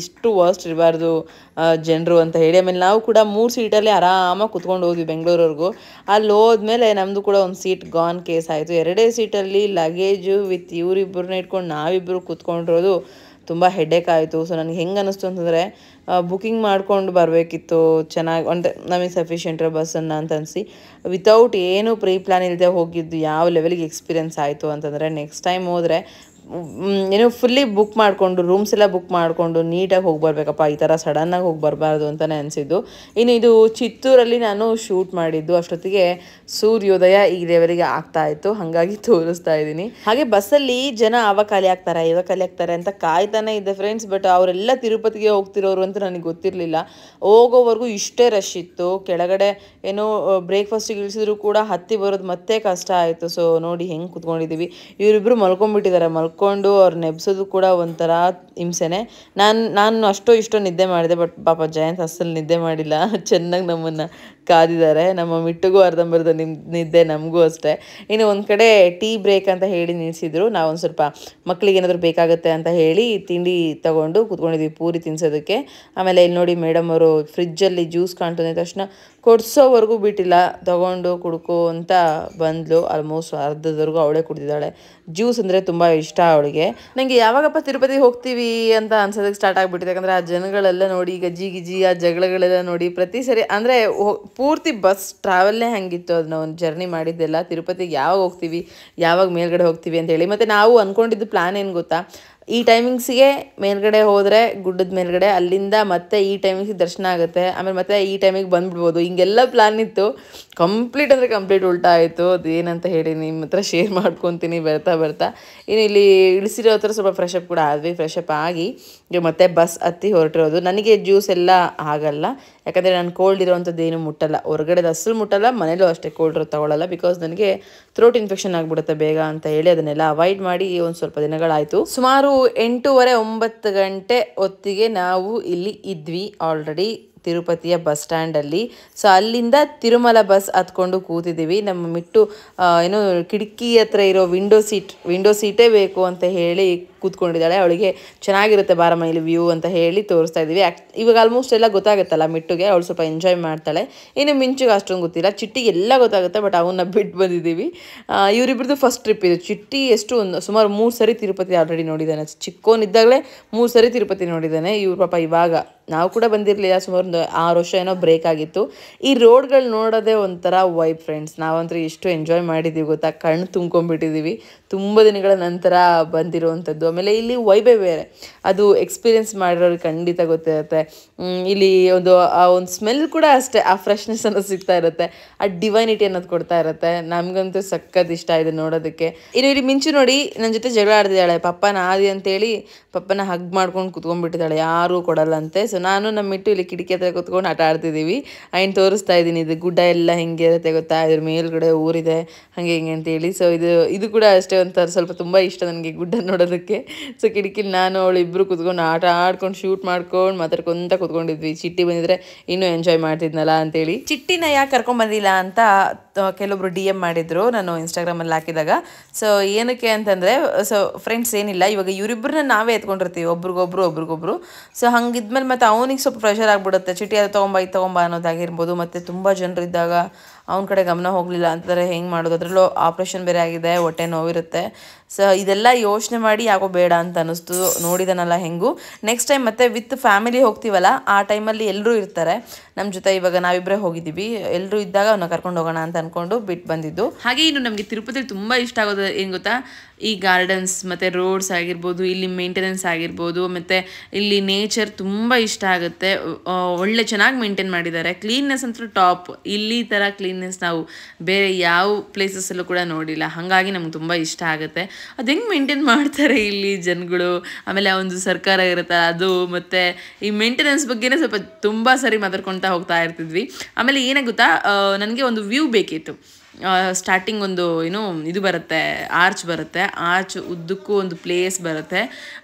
ಇಷ್ಟು ವರ್ಸ್ಟ್ ಇರಬಾರ್ದು ಜನರು ಅಂತ ಹೇಳಿ. ಆಮೇಲೆ ನಾವು ಕೂಡ 3 ಸೀಟಲ್ಲಿ ಆರಾಮಾಗಿ ಕುತ್ಕೊಂಡು ಹೋದ್ವಿ ಬೆಂಗಳೂರವರೆಗೂ. ಅಲ್ಲಿ ಹೋದ್ಮೇಲೆ ನಮ್ಮದು ಕೂಡ ಒಂದು ಸೀಟ್ ಗಾನ್ ಕೇಸ್ ಆಯಿತು. 2 ಸೀಟಲ್ಲಿ ಲಗೇಜು ವಿತ್ ಇವರಿಬ್ಬರನ್ನ ಇಟ್ಕೊಂಡು ನಾವಿಬ್ಬರು ಕೂತ್ಕೊಂಡಿರೋದು ತುಂಬ ಹೆಡ್ಡೇಕ್ ಆಯಿತು. ಸೊ ನನಗೆ ಹೆಂಗೆ ಅನ್ನಿಸ್ತು ಅಂತಂದರೆ ಬುಕ್ಕಿಂಗ್ ಮಾಡ್ಕೊಂಡು ಬರಬೇಕಿತ್ತು ಚೆನ್ನಾಗಿ, ಅಂದರೆ ನಮಗೆ ಸಫಿಷಿಯೆಂಟ್ ಬಸ್ಸನ್ನು ಅಂತ ಅನಿಸಿ. ವಿತೌಟ್ ಏನೂ ಪ್ರೀ ಪ್ಲ್ಯಾನ್ ಇಲ್ಲದೆ ಹೋಗಿದ್ದು ಯಾವ ಲೆವೆಲಿಗೆ ಎಕ್ಸ್ಪೀರಿಯೆನ್ಸ್ ಆಯಿತು ಅಂತಂದರೆ, ನೆಕ್ಸ್ಟ್ ಟೈಮ್ ಹೋದರೆ ಏನೋ ಫುಲ್ಲಿ ಬುಕ್ ಮಾಡಿಕೊಂಡು ರೂಮ್ಸ್ ಎಲ್ಲ ಬುಕ್ ಮಾಡಿಕೊಂಡು ನೀಟಾಗಿ ಹೋಗಿ ಬರಬೇಕಪ್ಪ, ಈ ಥರ ಸಡನ್ನಾಗಿ ಹೋಗಿ ಬರಬಾರ್ದು ಅಂತಲೇ ಅನಿಸಿದ್ದು. ಇನ್ನು ಇದು ಚಿತ್ತೂರಲ್ಲಿ ನಾನು ಶೂಟ್ ಮಾಡಿದ್ದು. ಅಷ್ಟೊತ್ತಿಗೆ ಸೂರ್ಯೋದಯ ಈ ಲೆವೆಲಿಗೆ ಆಗ್ತಾ ಇತ್ತು, ಹಾಗಾಗಿ ತೋರಿಸ್ತಾ ಇದ್ದೀನಿ. ಹಾಗೆ ಬಸ್ಸಲ್ಲಿ ಜನ ಆವಾಗ ಖಾಲಿ ಆಗ್ತಾರೆ ಅಂತ ಕಾಯ್ತಾನೆ ಇದ್ದೆ ಫ್ರೆಂಡ್ಸ್. ಬಟ್ ಅವರೆಲ್ಲ ತಿರುಪತಿಗೆ ಹೋಗ್ತಿರೋರು ಅಂತ ನನಗೆ ಗೊತ್ತಿರಲಿಲ್ಲ. ಹೋಗೋವರೆಗೂ ಇಷ್ಟೇ ರಶ್ ಇತ್ತು. ಕೆಳಗಡೆ ಏನೋ ಬ್ರೇಕ್ಫಾಸ್ಟಿಗೆ ಇಳಿಸಿದ್ರು ಕೂಡ ಹತ್ತಿ ಬರೋದು ಮತ್ತೆ ಕಷ್ಟ ಆಯಿತು. ಸೊ ನೋಡಿ ಹೆಂಗೆ ಕುತ್ಕೊಂಡಿದ್ದೀವಿ. ಇವರಿಬ್ಬರು ಮಲ್ಕೊಂಡ್ಬಿಟ್ಟಿದ್ದಾರೆ. ಮಲ್ಕೊಂಡು ಅವ್ರು ನೆಬ್ಸೋದು ಕೂಡ ಒಂಥರ ಹಿಂಸೆನೆ. ನಾನು ಇಷ್ಟೋ ನಿದ್ದೆ ಮಾಡಿದೆ. ಬಟ್ ಪಾಪ ಜಯಂತ್ ಅಸಲು ನಿದ್ದೆ ಮಾಡಿಲ್ಲ, ಚೆನ್ನಾಗಿ ನಮ್ಮನ್ನು ಕಾದಿದ್ದಾರೆ. ನಮ್ಮ ಮಿಟ್ಟಿಗೂ ಅರ್ಧಂಬರ್ಧ ನಿದ್ದೆ, ನಮಗೂ ಅಷ್ಟೇ. ಇನ್ನು ಒಂದು ಕಡೆ ಟೀ ಬ್ರೇಕ್ ಅಂತ ಹೇಳಿ ನಿಲ್ಲಿಸಿದ್ರು. ನಾವು ಒಂದು ಸ್ವಲ್ಪ ಮಕ್ಕಳಿಗೆ ಏನಾದರೂ ಬೇಕಾಗುತ್ತೆ ಅಂತ ಹೇಳಿ ತಿಂಡಿ ತೊಗೊಂಡು ಕೂತ್ಕೊಂಡಿದ್ವಿ ಪೂರಿ ತಿನ್ಸೋದಕ್ಕೆ. ಆಮೇಲೆ ಇಲ್ಲಿ ನೋಡಿ ಮೇಡಮ್ ಅವರು ಫ್ರಿಜ್ಜಲ್ಲಿ ಜ್ಯೂಸ್ ಕಾಣ್ತಂದ ತಕ್ಷಣ ಕೊಡಿಸೋವರೆಗೂ ಬಿಟ್ಟಿಲ್ಲ, ತೊಗೊಂಡು ಕುಡ್ಕೋ ಅಂತ ಬಂದಳು. ಆಲ್ಮೋಸ್ಟ್ ಅರ್ಧದವರೆಗೂ ಅವಳೇ ಕುಡ್ದಿದ್ದಾಳೆ. ಜ್ಯೂಸ್ ಅಂದರೆ ತುಂಬ ಇಷ್ಟ ಅವಳಿಗೆ. ನನಗೆ ಯಾವಾಗಪ್ಪ ತಿರುಪತಿಗೆ ಹೋಗ್ತೀವಿ ಅಂತ ಅನ್ಸೋದಕ್ಕೆ ಸ್ಟಾರ್ಟ್ ಆಗಿಬಿಟ್ಟಿದೆ. ಯಾಕಂದರೆ ಆ ಜನಗಳೆಲ್ಲ ನೋಡಿ, ಗಜ್ಜಿ ಆ ಜಗಳಗಳೆಲ್ಲ ನೋಡಿ ಪ್ರತಿ ಸರಿ ಅಂದರೆ ಪೂರ್ತಿ ಬಸ್ ಟ್ರಾವೆಲ್ನೇ ಹಂಗಿತ್ತು. ಅದು ನಾವು ಜರ್ನಿ ಮಾಡಿದ್ದೆಲ್ಲ ತಿರುಪತಿಗೆ ಯಾವಾಗ ಹೋಗ್ತೀವಿ, ಯಾವಾಗ ಮೇಲ್ಗಡೆ ಹೋಗ್ತೀವಿ ಅಂತ ಹೇಳಿ. ಮತ್ತು ನಾವು ಅಂದ್ಕೊಂಡಿದ್ದು ಪ್ಲ್ಯಾನ್ ಏನು ಗೊತ್ತಾ, ಈ ಟೈಮಿಂಗ್ಸಿಗೆ ಮೇಲ್ಗಡೆ ಹೋದರೆ ಗುಡ್ಡದ ಮೇಲ್ಗಡೆ, ಅಲ್ಲಿಂದ ಮತ್ತೆ ಈ ಟೈಮಿಂಗ್ಸಿಗೆ ದರ್ಶನ ಆಗುತ್ತೆ, ಆಮೇಲೆ ಮತ್ತೆ ಈ ಟೈಮಿಗೆ ಬಂದುಬಿಡ್ಬೋದು. ಹಿಂಗೆಲ್ಲ ಪ್ಲ್ಯಾನ್ ಇತ್ತು. ಕಂಪ್ಲೀಟ್ ಉಲ್ಟಾ ಆಯಿತು. ಅದು ಏನಂತ ಹೇಳಿ ನಿಮ್ಮ ಹತ್ರ ಶೇರ್ ಮಾಡ್ಕೊತೀನಿ ಬರ್ತಾ. ಇನ್ನು ಇಲ್ಲಿ ಇಳಿಸಿರೋ ಹತ್ರ ಸ್ವಲ್ಪ ಫ್ರೆಶ್ ಅಪ್ ಕೂಡ ಆದ್ವಿ. ಫ್ರೆಶ್ ಅಪ್ ಆಗಿ ಈಗ ಮತ್ತೆ ಬಸ್ ಹತ್ತಿ ಹೊರಟಿರೋದು. ನನಗೆ ಜ್ಯೂಸ್ ಎಲ್ಲ ಆಗಲ್ಲ, ಯಾಕಂದರೆ ನಾನು ಕೋಲ್ಡ್ ಇರೋವಂಥದ್ದು ಏನು ಮುಟ್ಟಲ್ಲ. ಹೊರಗಡೆದು ಅಸಲು ಮುಟ್ಟಲ್ಲ, ಮನೇಲೂ ಅಷ್ಟೇ ಕೋಲ್ಡ್ ಇರೋ ತೊಗೊಳ್ಳಲ್ಲ. ಬಿಕಾಸ್ ನನಗೆ ಥ್ರೋಟ್ ಇನ್ಫೆಕ್ಷನ್ ಆಗಿಬಿಡುತ್ತೆ ಬೇಗ ಅಂತ ಹೇಳಿ ಅದನ್ನೆಲ್ಲ ಅವಾಯ್ಡ್ ಮಾಡಿ ಒಂದು ಸ್ವಲ್ಪ ದಿನಗಳಾಯಿತು. ಸುಮಾರು 8:30-9 ಗಂಟೆ ಹೊತ್ತಿಗೆ ನಾವು ಇಲ್ಲಿ ಇದ್ವಿ ಆಲ್ರೆಡಿ ತಿರುಪತಿಯ ಬಸ್ ಸ್ಟ್ಯಾಂಡಲ್ಲಿ. ಸೊ ಅಲ್ಲಿಂದ ತಿರುಮಲ ಬಸ್ ಹತ್ಕೊಂಡು ಕೂತಿದ್ದೀವಿ. ನಮ್ಮ ಮಿಟ್ಟು ಏನೋ ಕಿಟಕಿ ಹತ್ರ ಇರೋ ವಿಂಡೋ ಸೀಟೇ ಬೇಕು ಅಂತ ಹೇಳಿ ಕೂತ್ಕೊಂಡಿದ್ದಾಳೆ. ಅವಳಿಗೆ ಚೆನ್ನಾಗಿರುತ್ತೆ ಬಾರಮ್ಮ ಇಲ್ಲಿ ವ್ಯೂ ಅಂತ ಹೇಳಿ ತೋರಿಸ್ತಾ ಇದ್ದೀವಿ. ಇವಾಗ ಆಲ್ಮೋಸ್ಟ್ ಎಲ್ಲ ಗೊತ್ತಾಗುತ್ತಲ್ಲ ಮಿಟ್ಟುಗೆ, ಅವಳು ಸ್ವಲ್ಪ ಎಂಜಾಯ್ ಮಾಡ್ತಾಳೆ. ಇನ್ನು ಮಿಂಚುಗೆ ಅಷ್ಟೊಂದು ಗೊತ್ತಿಲ್ಲ, ಚಿಟ್ಟಿಗೆ ಎಲ್ಲ ಗೊತ್ತಾಗುತ್ತೆ, ಬಟ್ ಅವನ್ನ ಬಿಟ್ಟು ಬಂದಿದ್ದೀವಿ. ಇವರಿಬ್ರದ್ದು ಫಸ್ಟ್ ಟ್ರಿಪ್ ಇದು. ಚಿಟ್ಟಿ ಸುಮಾರು 3 ಸರಿ ತಿರುಪತಿ ಆಲ್ರೆಡಿ ನೋಡಿದ್ದಾನೆ. ಚಿಕ್ಕೋನಿದ್ದಾಗಲೇ 3 ಸರಿ ತಿರುಪತಿ ನೋಡಿದ್ದಾನೆ. ಇವ್ರು ಪಾಪ ಇವಾಗ, ನಾವು ಕೂಡ ಬಂದಿರಲಿಲ್ಲ, ಸುಮಾರು 6 ವರ್ಷ ಏನೋ ಬ್ರೇಕ್ ಆಗಿತ್ತು. ಈ ರೋಡ್ಗಳು ನೋಡೋದೇ ಒಂಥರ ವೈಬ್ ಫ್ರೆಂಡ್ಸ್. ನಾವಂತೂ ಎಷ್ಟು ಎಂಜಾಯ್ ಮಾಡಿದ್ದೀವಿ ಗೊತ್ತಾ, ಕಣ್ಣು ತುಂಬ್ಕೊಂಡ್ಬಿಟ್ಟಿದ್ದೀವಿ. ತುಂಬ ದಿನಗಳ ನಂತರ ಬಂದಿರುವಂಥದ್ದು. ಆಮೇಲೆ ಇಲ್ಲಿ ವೈಬೇ ಬೇರೆ, ಅದು ಎಕ್ಸ್ಪೀರಿಯೆನ್ಸ್ ಮಾಡಿರೋರಿಗೆ ಖಂಡಿತ ಗೊತ್ತಿರುತ್ತೆ. ಇಲ್ಲಿ ಒಂದು ಸ್ಮೆಲ್ ಕೂಡ ಅಷ್ಟೇ, ಆ ಫ್ರೆಶ್ನೆಸ್ ಅನ್ನೋದು ಸಿಗ್ತಾ ಇರುತ್ತೆ, ಆ ಡಿವೈನಿಟಿ ಅನ್ನೋದು ಕೊಡ್ತಾ ಇರುತ್ತೆ. ನಮಗಂತೂ ಸಖತ್ ಇಷ್ಟ ಇದೆ ನೋಡೋದಕ್ಕೆ. ಇನ್ನು ಇಲ್ಲಿ ಮಿಂಚು ನೋಡಿ ನನ್ನ ಜೊತೆ ಜಗಳ ಆಡ್ತಿದ್ದಾಳೆ, ಪಪ್ಪನ ಆದಿ ಅಂತೇಳಿ ಪಪ್ಪನ ಹಗ್ ಮಾಡ್ಕೊಂಡು ಕುತ್ಕೊಂಡ್ಬಿಟ್ಟಿದ್ದಾಳೆ, ಯಾರೂ ಕೊಡಲ್ಲಂತೆ. ಸೊ ನಾನು ನಮ್ಮ ಮಿಟ್ಟು ಇಲ್ಲಿ ಕಿಟಕಿ ಹತ್ರ ಕುತ್ಕೊಂಡು ಆಟ ಆಡ್ತಿದ್ದೀವಿ. ಆಯ್ನು ತೋರಿಸ್ತಾ ಇದ್ದೀನಿ, ಇದು ಗುಡ್ಡ ಎಲ್ಲ ಹೆಂಗೆ ಇರುತ್ತೆ ಗೊತ್ತಾ, ಇದ್ರ ಮೇಲ್ಗಡೆ ಊರಿದೆ ಹಾಗೆ ಹಿಂಗೆ ಅಂತೇಳಿ. ಸೊ ಇದು ಕೂಡ ಅಷ್ಟೇ ಒಂಥರ ಸ್ವಲ್ಪ ತುಂಬ ಇಷ್ಟ ನನಗೆ ಗುಡ್ಡ ನೋಡೋದಕ್ಕೆ. ಸೊ ಕಿಟಕಿಲಿ ನಾನು ಅವಳು ಇಬ್ಬರು ಕುತ್ಕೊಂಡು ಆಟ ಆಡ್ಕೊಂಡು ಶೂಟ್ ಮಾಡ್ಕೊಂಡು ಮಾತಾಡ್ಕೊಂತ ಕುತ್ಕೊಂಡಿದ್ವಿ. ಚಿಟ್ಟಿ ಬಂದಿದ್ರೆ ಇನ್ನೂ ಎಂಜಾಯ್ ಮಾಡ್ತಿದ್ನಲ್ಲ ಅಂತೇಳಿ. ಚಿಟ್ಟಿನ ಯಾಕೆ ಕರ್ಕೊಂಡ್ಬಂದಿಲ್ಲ ಅಂತ ಕೆಲವೊಬ್ರು DM ಮಾಡಿದ್ರು ನಾನು ಇನ್ಸ್ಟಾಗ್ರಾಮಲ್ಲಿ ಹಾಕಿದಾಗ. ಸೊ ಏನಕ್ಕೆ ಅಂತಂದರೆ, ಸೊ ಫ್ರೆಂಡ್ಸ್ ಏನಿಲ್ಲ, ಇವಾಗ ಇವರಿಬ್ಬರನ್ನ ನಾವೇ ಎತ್ಕೊಂಡಿರ್ತೀವಿ ಒಬ್ರಿಗೊಬ್ರು. ಸೊ ಹಂಗಿದ್ಮೇಲೆ ಮತ್ತೆ ಅವನಿಗೆ ಸ್ವಲ್ಪ ಪ್ರೆಷರ್ ಆಗಿಬಿಡುತ್ತೆ, ಚಿಟ್ಟಿ ಅದು ತೊಗೊಂಬ ಅನ್ನೋದಾಗಿರ್ಬೋದು. ಮತ್ತು ತುಂಬ ಜನರಿದ್ದಾಗ ಅವನ ಕಡೆ ಗಮನ ಹೋಗಲಿಲ್ಲ ಅಂತಂದರೆ ಹೆಂಗೆ ಮಾಡೋದು, ಅದರಲ್ಲೂ ಆಪ್ರೇಷನ್ ಬೇರೆ ಆಗಿದೆ, ಹೊಟ್ಟೆ ನೋವಿರುತ್ತೆ. ಸೊ ಇದೆಲ್ಲ ಯೋಚನೆ ಮಾಡಿ ಯಾಕೋ ಬೇಡ ಅಂತ ಅನ್ನಿಸ್ತು. ನೋಡಿದನಲ್ಲ ಹೆಂಗೂ, ನೆಕ್ಸ್ಟ್ ಟೈಮ್ ಮತ್ತೆ ವಿತ್ ಫ್ಯಾಮಿಲಿ ಹೋಗ್ತೀವಲ್ಲ, ಆ ಟೈಮಲ್ಲಿ ಎಲ್ಲರೂ ಇರ್ತಾರೆ ನಮ್ಮ ಜೊತೆ. ಇವಾಗ ನಾವಿಬ್ಬರೇ ಹೋಗಿದ್ದೀವಿ, ಎಲ್ಲರೂ ಇದ್ದಾಗ ಅವನ್ನ ಕರ್ಕೊಂಡು ಹೋಗೋಣ ಅಂತ ಅಂದ್ಕೊಂಡು ಬಿಟ್ಟು ಬಂದಿದ್ದು. ಹಾಗೆ ಇನ್ನು ನಮಗೆ ತಿರುಪತಿಲಿ ತುಂಬ ಇಷ್ಟ ಆಗೋದು ಏನು ಗೊತ್ತಾ, ಈ ಗಾರ್ಡನ್ಸ್ ಮತ್ತು ರೋಡ್ಸ್ ಆಗಿರ್ಬೋದು, ಇಲ್ಲಿ ಮೇಂಟೆನೆನ್ಸ್ ಆಗಿರ್ಬೋದು, ಮತ್ತು ಇಲ್ಲಿ ನೇಚರ್ ತುಂಬ ಇಷ್ಟ ಆಗುತ್ತೆ. ಒಳ್ಳೆ ಚೆನ್ನಾಗಿ ಮೇಂಟೈನ್ ಮಾಡಿದ್ದಾರೆ. ಕ್ಲೀನ್ನೆಸ್ ಅಂತೂ ಟಾಪ್. ಇಲ್ಲಿ ಥರ ಕ್ಲೀನ್ನೆಸ್ ನಾವು ಬೇರೆ ಯಾವ ಪ್ಲೇಸಸ್ಸಲ್ಲೂ ಕೂಡ ನೋಡಿಲ್ಲ. ಹಾಗಾಗಿ ನಮ್ಗೆ ತುಂಬ ಇಷ್ಟ ಆಗುತ್ತೆ. ಅದು ಹೆಂಗೆ ಮೇಂಟೈನ್ ಮಾಡ್ತಾರೆ ಇಲ್ಲಿ ಜನಗಳು, ಆಮೇಲೆ ಒಂದು ಸರ್ಕಾರ ಇರುತ್ತೆ ಅದು, ಮತ್ತು ಈ ಮೇಂಟೆನೆನ್ಸ್ ಬಗ್ಗೆನೇ ಸ್ವಲ್ಪ ತುಂಬ ಸರಿ ಮಾತಾಡ್ಕೊಳ್ತಾ ಹೋಗ್ತಾ ಇರ್ತಿದ್ವಿ. ಆಮೇಲೆ ಏನೇ ಗೊತ್ತಾ, ನನಗೆ ಒಂದು ವ್ಯೂ ಬೇಕಿತ್ತು. ಸ್ಟಾರ್ಟಿಂಗ್ ಒಂದು ಇದು ಬರುತ್ತೆ, ಆರ್ಚ್ ಬರುತ್ತೆ, ಆರ್ಚ್ ಉದ್ದಕ್ಕೂ ಒಂದು ಪ್ಲೇಸ್ ಬರುತ್ತೆ.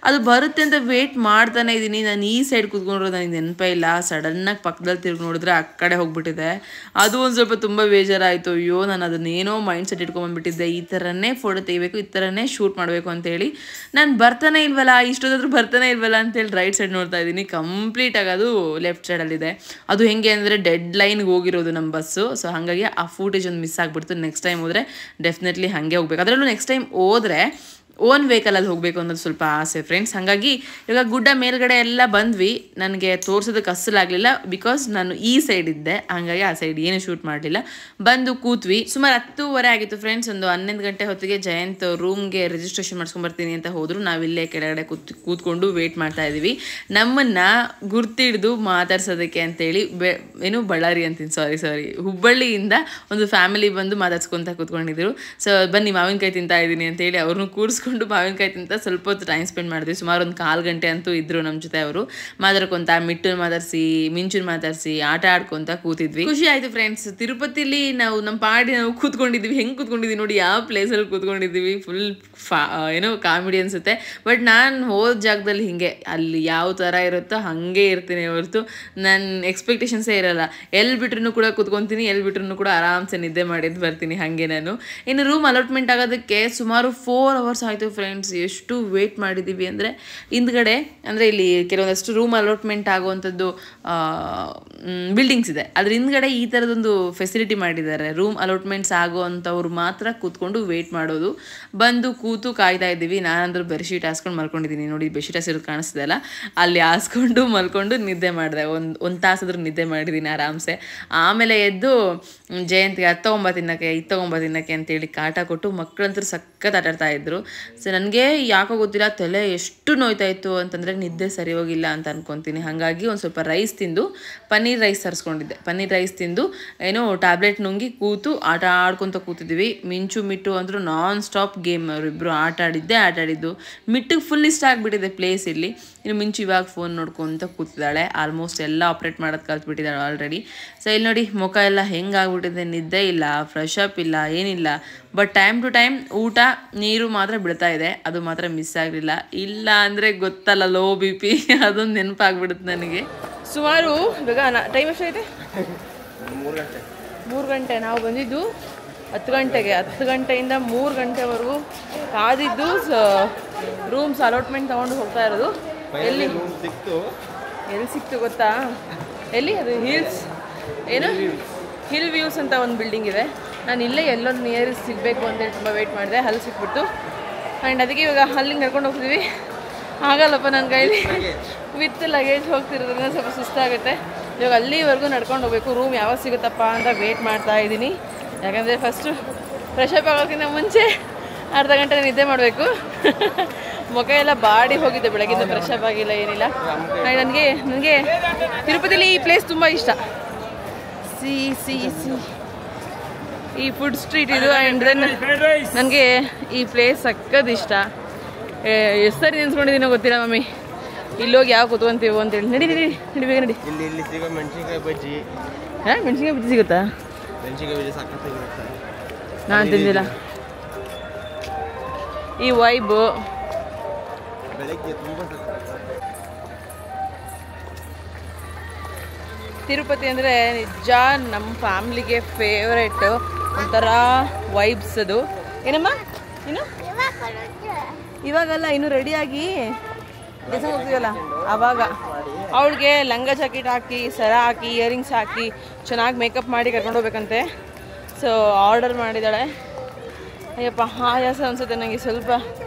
ಅದು ಬರುತ್ತೆ ಅಂತ ವೇಟ್ ಮಾಡ್ತಾನೆ ಇದ್ದೀನಿ. ನಾನು ಈ ಸೈಡ್ ಕೂತ್ಕೊಂಡಿರೋದು ನನಗೆ ನೆನಪೇ ಇಲ್ಲ. ಸಡನ್ನಾಗಿ ಪಕ್ಕದಲ್ಲಿ ತಿರುಗಿ ನೋಡಿದ್ರೆ ಆ ಕಡೆ ಹೋಗ್ಬಿಟ್ಟಿದೆ. ಅದು ಒಂದು ಸ್ವಲ್ಪ ತುಂಬ ಬೇಜಾರಾಯಿತು. ಅಯ್ಯೋ, ನಾನು ಅದನ್ನೇನೋ ಮೈಂಡ್ ಸೆಟ್ ಇಟ್ಕೊಂಡ್ಬಂದ್ಬಿಟ್ಟಿದ್ದೆ, ಈ ಥರನೇ ಫೋಟೋ ತೆಗಿಬೇಕು, ಈ ಥರನೇ ಶೂಟ್ ಮಾಡಬೇಕು ಅಂತೇಳಿ. ನಾನು ಬರ್ತಾನೆ ಇಲ್ವಲ್ಲ, ಇಷ್ಟೊತ್ತಾದ್ರೂ ಬರ್ತಾನೆ ಇಲ್ವಲ್ಲ ಅಂತೇಳಿ ರೈಟ್ ಸೈಡ್ ನೋಡ್ತಾ ಇದ್ದೀನಿ. ಕಂಪ್ಲೀಟಾಗಿ ಅದು ಲೆಫ್ಟ್ ಸೈಡಲ್ಲಿದೆ. ಅದು ಹೆಂಗೆ ಅಂದರೆ ಡೆಡ್ ಲೈನ್ಗೆ ಹೋಗಿರೋದು ನಮ್ಮ ಬಸ್ಸು. ಸೊ ಹಾಗಾಗಿ ಆ ಫೂಟೇಜ್ ಒಂದು ಮಿಸ್ ಆಗಿಬಿಡ್ತು. ನೆಕ್ಸ್ಟ್ ಟೈಮ್ ಹೋದರೆ ಡೆಫಿನೆಟ್ಲಿ ಹಾಗೆ ಹೋಗ್ಬೇಕು. ಅದರಲ್ಲೂ ನೆಕ್ಸ್ಟ್ ಟೈಮ್ ಹೋದರೆ ಓನ್ ವೆಹಿಕಲಲ್ಲಿ ಹೋಗಬೇಕು ಅನ್ನೋದು ಸ್ವಲ್ಪ ಆಸೆ ಫ್ರೆಂಡ್ಸ್. ಹಾಗಾಗಿ ಇವಾಗ ಗುಡ್ಡ ಮೇಲ್ಗಡೆ ಎಲ್ಲ ಬಂದ್ವಿ. ನನಗೆ ತೋರಿಸೋದಕ್ಕೆ ಅಸಲಾಗಲಿಲ್ಲ, ಬಿಕಾಸ್ ನಾನು ಈ ಸೈಡ್ ಇದ್ದೆ, ಹಾಗಾಗಿ ಆ ಸೈಡ್ ಏನು ಶೂಟ್ ಮಾಡಲಿಲ್ಲ. ಬಂದು ಕೂತ್ವಿ. ಸುಮಾರು 10:30 ಆಗಿತ್ತು ಫ್ರೆಂಡ್ಸ್. ಒಂದು 11 ಗಂಟೆ ಹೊತ್ತಿಗೆ ಜಯಂತ್ ರೂಮ್ಗೆ ರಿಜಿಸ್ಟ್ರೇಷನ್ ಮಾಡ್ಸ್ಕೊಂಬರ್ತೀನಿ ಅಂತ ಹೋದರು. ನಾವಿಲ್ಲೇ ಕೆಳಗಡೆ ಕೂತ್ಕೊಂಡು ವೇಟ್ ಮಾಡ್ತಾ ಇದ್ದೀವಿ. ನಮ್ಮನ್ನು ಗುರ್ತಿಡ್ದು ಮಾತಾಡ್ಸೋದಕ್ಕೆ ಅಂತೇಳಿ ಬಳ್ಳಾರಿ ಅಂತೀನಿ, ಸಾರಿ ಹುಬ್ಬಳ್ಳಿಯಿಂದ ಒಂದು ಫ್ಯಾಮಿಲಿ ಬಂದು ಮಾತಾಡ್ಸ್ಕೊತ ಕೂತ್ಕೊಂಡಿದ್ರು. ಸೊ ಬನ್ನಿ ಮಾವಿನಕಾಯಿ ತಿಂತಾ ಇದ್ದೀನಿ ಅಂತೇಳಿ ಅವ್ರನ್ನೂ ಕೂರಿಸ್ಕೊಂಡು ಮಾವಿನಕಾಯಿ ತಿಂತ ಸ್ವಲ್ಪ ಹೊತ್ತು ಟೈಮ್ ಸ್ಪೆಂಡ್ ಮಾಡಿದ್ವಿ. ಸುಮಾರು ಒಂದು 1/4 ಗಂಟೆ ಅಂತೂ ಇದ್ರು ನಮ್ಮ ಜೊತೆ. ಅವರು ಮಾತಾಡ್ಕೊಂತ, ಮಿಟ್ಟನ್ನು ಮಾತಾಡಿಸಿ, ಮಿಂಚುನ್ ಮಾತಾಡಿಸಿ, ಆಟ ಆಡ್ಕೊಂತ ಕೂತಿದ್ವಿ. ಖುಷಿ ಆಯಿತು ಫ್ರೆಂಡ್ಸ್. ತಿರುಪತಿಲಿ ನಾವು ನಮ್ಮ ಪಾಡಿ ನಾವು ಕೂತ್ಕೊಂಡಿದ್ದೀವಿ. ಹೆಂಗೆ ಕೂತ್ಕೊಂಡಿದ್ದೀವಿ ನೋಡಿ, ಯಾವ ಪ್ಲೇಸಲ್ಲಿ ಕೂತ್ಕೊಂಡಿದ್ದೀವಿ. ಫುಲ್ ಕಾಮಿಡಿ ಅನಿಸುತ್ತೆ. ಬಟ್ ನಾನು ಹೋದ ಜಾಗದಲ್ಲಿ ಹಿಂಗೆ ಅಲ್ಲಿ ಯಾವ ಥರ ಇರುತ್ತೋ ಹಾಗೆ ಇರ್ತೀನಿ ಹೊರತು ನನ್ನ ಎಕ್ಸ್ಪೆಕ್ಟೇಷನ್ಸೇ ಇರೋಲ್ಲ. ಎಲ್ಲಿ ಬಿಟ್ರೂ ಕೂಡ ಕೂತ್ಕೊತೀನಿ, ಎಲ್ಲಿ ಬಿಟ್ರೂ ಕೂಡ ಆರಾಮ್ಸೆ ನಿದ್ದೆ ಮಾಡಿದ್ದು ಬರ್ತೀನಿ ಹಾಗೆ ನಾನು. ಇನ್ನು ರೂಮ್ ಅಲಾಟ್ಮೆಂಟ್ ಆಗೋದಕ್ಕೆ ಸುಮಾರು 4 ಅವರ್ಸ್ ಆಯಿತು ಫ್ರೆಂಡ್ಸ್. ಎಷ್ಟು ವೇಟ್ ಮಾಡಿದ್ದೀವಿ ಅಂದರೆ, ಹಿಂದ್ಗಡೆ ಅಂದರೆ ಇಲ್ಲಿ ಕೆಲವೊಂದಷ್ಟು ರೂಮ್ ಅಲಾಟ್ಮೆಂಟ್ ಆಗುವಂಥದ್ದು ಬಿಲ್ಡಿಂಗ್ಸ್ ಇದೆ, ಅದ್ರ ಹಿಂದ್ಗಡೆ ಈ ಥರದೊಂದು ಫೆಸಿಲಿಟಿ ಮಾಡಿದ್ದಾರೆ. ರೂಮ್ ಅಲಾಟ್ಮೆಂಟ್ಸ್ ಆಗುವಂಥವ್ರು ಮಾತ್ರ ಕೂತ್ಕೊಂಡು ವೇಟ್ ಮಾಡೋದು. ಬಂದು ಕೂತು ಕಾಯ್ತಾ ಇದ್ದೀವಿ. ನಾನಂದ್ರೂ ಬೆಡ್ಶೀಟ್ ಹಾಸ್ಕೊಂಡು ಮಲ್ಕೊಂಡಿದ್ದೀನಿ ನೋಡಿ, ಬೆಡ್ಶೀಟ್ ಹಾಸಿರೋದು ಕಾಣಿಸ್ತಿದೆ ಅಲ್ಲ, ಅಲ್ಲಿ ಹಾಸ್ಕೊಂಡು ಮಲ್ಕೊಂಡು ನಿದ್ದೆ ಮಾಡಿದೆ. ಒಂದು ತಾಸಾದ್ರೂ ನಿದ್ದೆ ಮಾಡಿದ್ದೀನಿ ಆರಾಮ್ಸೆ. ಆಮೇಲೆ ಎದ್ದು ಜಯಂತಿಗೆ ಅದು ತೊಗೊಂಬ ತಿನ್ನಕ್ಕೆ ಅಂತೇಳಿ ಕಾಟ ಕೊಟ್ಟು ಮಕ್ಕಳಂತೂ ಸಖತ್ ಆಟಾಡ್ತಾ ಇದ್ರು. ಸೊ ನನಗೆ ಯಾಕೋ ಗೊತ್ತಿಲ್ಲ, ತಲೆ ಎಷ್ಟು ನೋಯ್ತಾ ಇತ್ತು ಅಂತಂದರೆ ನಿದ್ದೆ ಸರಿ ಹೋಗಿಲ್ಲ ಅಂತ ಅನ್ಕೊತೀನಿ. ಹಾಗಾಗಿ ಒಂದು ಸ್ವಲ್ಪ ರೈಸ್ ತಿಂದು ಪನ್ನೀರ್ ರೈಸ್ ತರಿಸ್ಕೊಂಡಿದ್ದೆ. ಪನ್ನೀರ್ ರೈಸ್ ತಿಂದು ಟ್ಯಾಬ್ಲೆಟ್ ನುಂಗಿ ಕೂತು ಆಟ ಆಡ್ಕೊತ ಕೂತಿದ್ವಿ. ಮಿಟ್ಟು ಅಂದರೂ ನಾನ್ ಸ್ಟಾಪ್ ಗೇಮ್. ಅವರಿಬ್ಬರು ಆಟಾಡಿದ್ದು. ಮಿಟ್ಟಿಗೆ ಫುಲ್ ಇಷ್ಟ ಆಗಿಬಿಟ್ಟಿದೆ ಪ್ಲೇಸ್ ಇಲ್ಲಿ. ಇನ್ನು ಮಿಂಚು ಇವಾಗ ಫೋನ್ ನೋಡ್ಕೊತ ಕೂತಿದ್ದಾಳೆ. ಆಲ್ಮೋಸ್ಟ್ ಎಲ್ಲ ಆಪ್ರೇಟ್ ಮಾಡೋದು ಕಲ್ತ್ಬಿಟ್ಟಿದ್ದಾಳೆ ಆಲ್ರೆಡಿ. ಸೊ ಇಲ್ಲಿ ನೋಡಿ ಮುಖ ಎಲ್ಲ ಹೆಂಗಾಗ್ಬಿಟ್ಟಿದೆ, ನಿದ್ದೆ ಇಲ್ಲ, ಫ್ರೆಶ್ ಅಪ್ ಇಲ್ಲ, ಏನಿಲ್ಲ. ಬಟ್ ಟೈಮ್ ಟು ಟೈಮ್ ಊಟ ನೀರು ಮಾತ್ರ ಬಿಡ್ತಾ ಇದೆ, ಅದು ಮಾತ್ರ ಮಿಸ್ ಆಗಲಿಲ್ಲ. ಇಲ್ಲ ಅಂದರೆ ಗೊತ್ತಲ್ಲ, ಲೋ BP ಅದೊಂದು ನೆನಪಾಗ್ಬಿಡುತ್ತೆ ನನಗೆ. ಸುಮಾರು ಇವಾಗ ಟೈಮ್ ಎಷ್ಟೈತೆ 3 ಗಂಟೆ. ನಾವು ಬಂದಿದ್ದು 10 ಗಂಟೆಗೆ. 10 ಗಂಟೆಯಿಂದ 3 ಗಂಟೆವರೆಗೂ ಕಾದಿದ್ದು ರೂಮ್ಸ್ ಅಲಾಟ್ಮೆಂಟ್ ತೊಗೊಂಡು ಹೋಗ್ತಾ ಇರೋದು. ಎಲ್ಲಿ ಸಿಕ್ತು ಗೊತ್ತಾ? ಎಲ್ಲಿ ಅದು ಹಿಲ್ಸ್ ಏನು ಹಿಲ್ ವ್ಯೂಸ್ ಅಂತ ಒಂದು ಬಿಲ್ಡಿಂಗ್ ಇದೆ. ನಾನು ಇಲ್ಲೇ ಎಲ್ಲೋ ನಿಯರ್ ಸಿಗಬೇಕು ಅಂತೇಳಿ ತುಂಬ ವೆಯ್ಟ್ ಮಾಡಿದೆ. ಅಲ್ಲಿ ಸಿಕ್ಬಿಡ್ತು. ಆ್ಯಂಡ್ ಅದಕ್ಕೆ ಇವಾಗ ಅಲ್ಲಿಗೆ ನಡ್ಕೊಂಡು ಹೋಗ್ತಿದ್ವಿ. ಆಗಲ್ಲಪ್ಪ ನನ್ನ ಕೈಲಿ ವಿತ್ ಲಗೇಜ್ ಹೋಗ್ತಿರೋದ್ರಿಂದ ಸ್ವಲ್ಪ ಸುಸ್ತಾಗುತ್ತೆ. ಇವಾಗ ಅಲ್ಲಿವರೆಗೂ ನಡ್ಕೊಂಡು ಹೋಗಬೇಕು. ರೂಮ್ ಯಾವಾಗ ಸಿಗುತ್ತಪ್ಪ ಅಂತ ವೆಯ್ಟ್ ಮಾಡ್ತಾ ಇದ್ದೀನಿ. ಯಾಕಂದರೆ ಫಸ್ಟು ಫ್ರೆಶ್ ಅಪ್ ಆಗೋಕ್ಕಿಂತ ಮುಂಚೆ ಅರ್ಧ ಗಂಟೆ ನಿದ್ದೆ ಮಾಡಬೇಕು. ಮುಖ ಎಲ್ಲ ಬಾಡಿ ಹೋಗಿದ್ದೆ, ಬೆಳಗ್ಗಿಂದ ಫ್ರೆಶ್ ಅಪ್ ಆಗಿಲ್ಲ, ಏನಿಲ್ಲ. ನನಗೆ ತಿರುಪತಿಲಿ ಈ ಪ್ಲೇಸ್ ತುಂಬ ಇಷ್ಟ. ಈ ಫುಡ್ ಸ್ಟ್ರೀಟ್ ಇದು. ಆ್ಯಂಡ್ ದೆನ್ ನನಗೆ ಈ ಪ್ಲೇಸ್ ಸಕ್ಕದ ಇಷ್ಟ. ಎಷ್ಟು ಸರಿ ನೆನ್ಸ್ಕೊಂಡಿದ್ದೀನೋ ಗೊತ್ತಿಲ್ಲ ಮಮ್ಮಿ. ಇಲ್ಲೋಗಿ ಯಾವ ಕೂತ್ಕೊಂತೀವೋ ಅಂತೇಳಿ. ನಡಿ ಬೇಗ ನಡಿ.
ಮೆಣಸಿನ್ಕಾಯಿ ಬಜ್ಜಿ.
ಮೆಣಸಿನ್ಕಾಯಿ ಬಜ್ಜಿ ಸಿಗುತ್ತಾ?
ಮೆಣಸಿನ್ಕಾಯಿ ಬಜ್ಜಿ ಸಕ್ಕತ್ತಾಗಿರುತ್ತೆ.
ನಾನು ತಿಂದಿಲ್ಲ. ಈ ವೈಬು
ಬೆಳಗ್ಗೆ ತುಂಬ
ತಿರುಪತಿ ಅಂದರೆ ನಿಜ ನಮ್ಮ ಫ್ಯಾಮ್ಲಿಗೆ ಫೇವ್ರೇಟು. ಒಂಥರ ವೈಬ್ಸ್ ಅದು. ಏನಮ್ಮ ಇನ್ನು ಇವಾಗಲ್ಲ, ಇನ್ನೂ ರೆಡಿಯಾಗಿ ದೇವಸ್ಥಾನ ಹೋಗ್ತೀವಲ್ಲ ಆವಾಗ ಅವಳಿಗೆ ಲಂಗ ಜಾಕೆಟ್ ಹಾಕಿ, ಸರ ಹಾಕಿ, ಇಯರಿಂಗ್ಸ್ ಹಾಕಿ ಚೆನ್ನಾಗಿ ಮೇಕಪ್ ಮಾಡಿ ಕರ್ಕೊಂಡು ಹೋಗ್ಬೇಕಂತೆ. ಸೊ ಆರ್ಡರ್ ಮಾಡಿದ್ದಾಳೆ. ಅಯ್ಯಪ್ಪ ಆಯಾಸ ಅನಿಸುತ್ತೆ ನನಗೆ ಸ್ವಲ್ಪ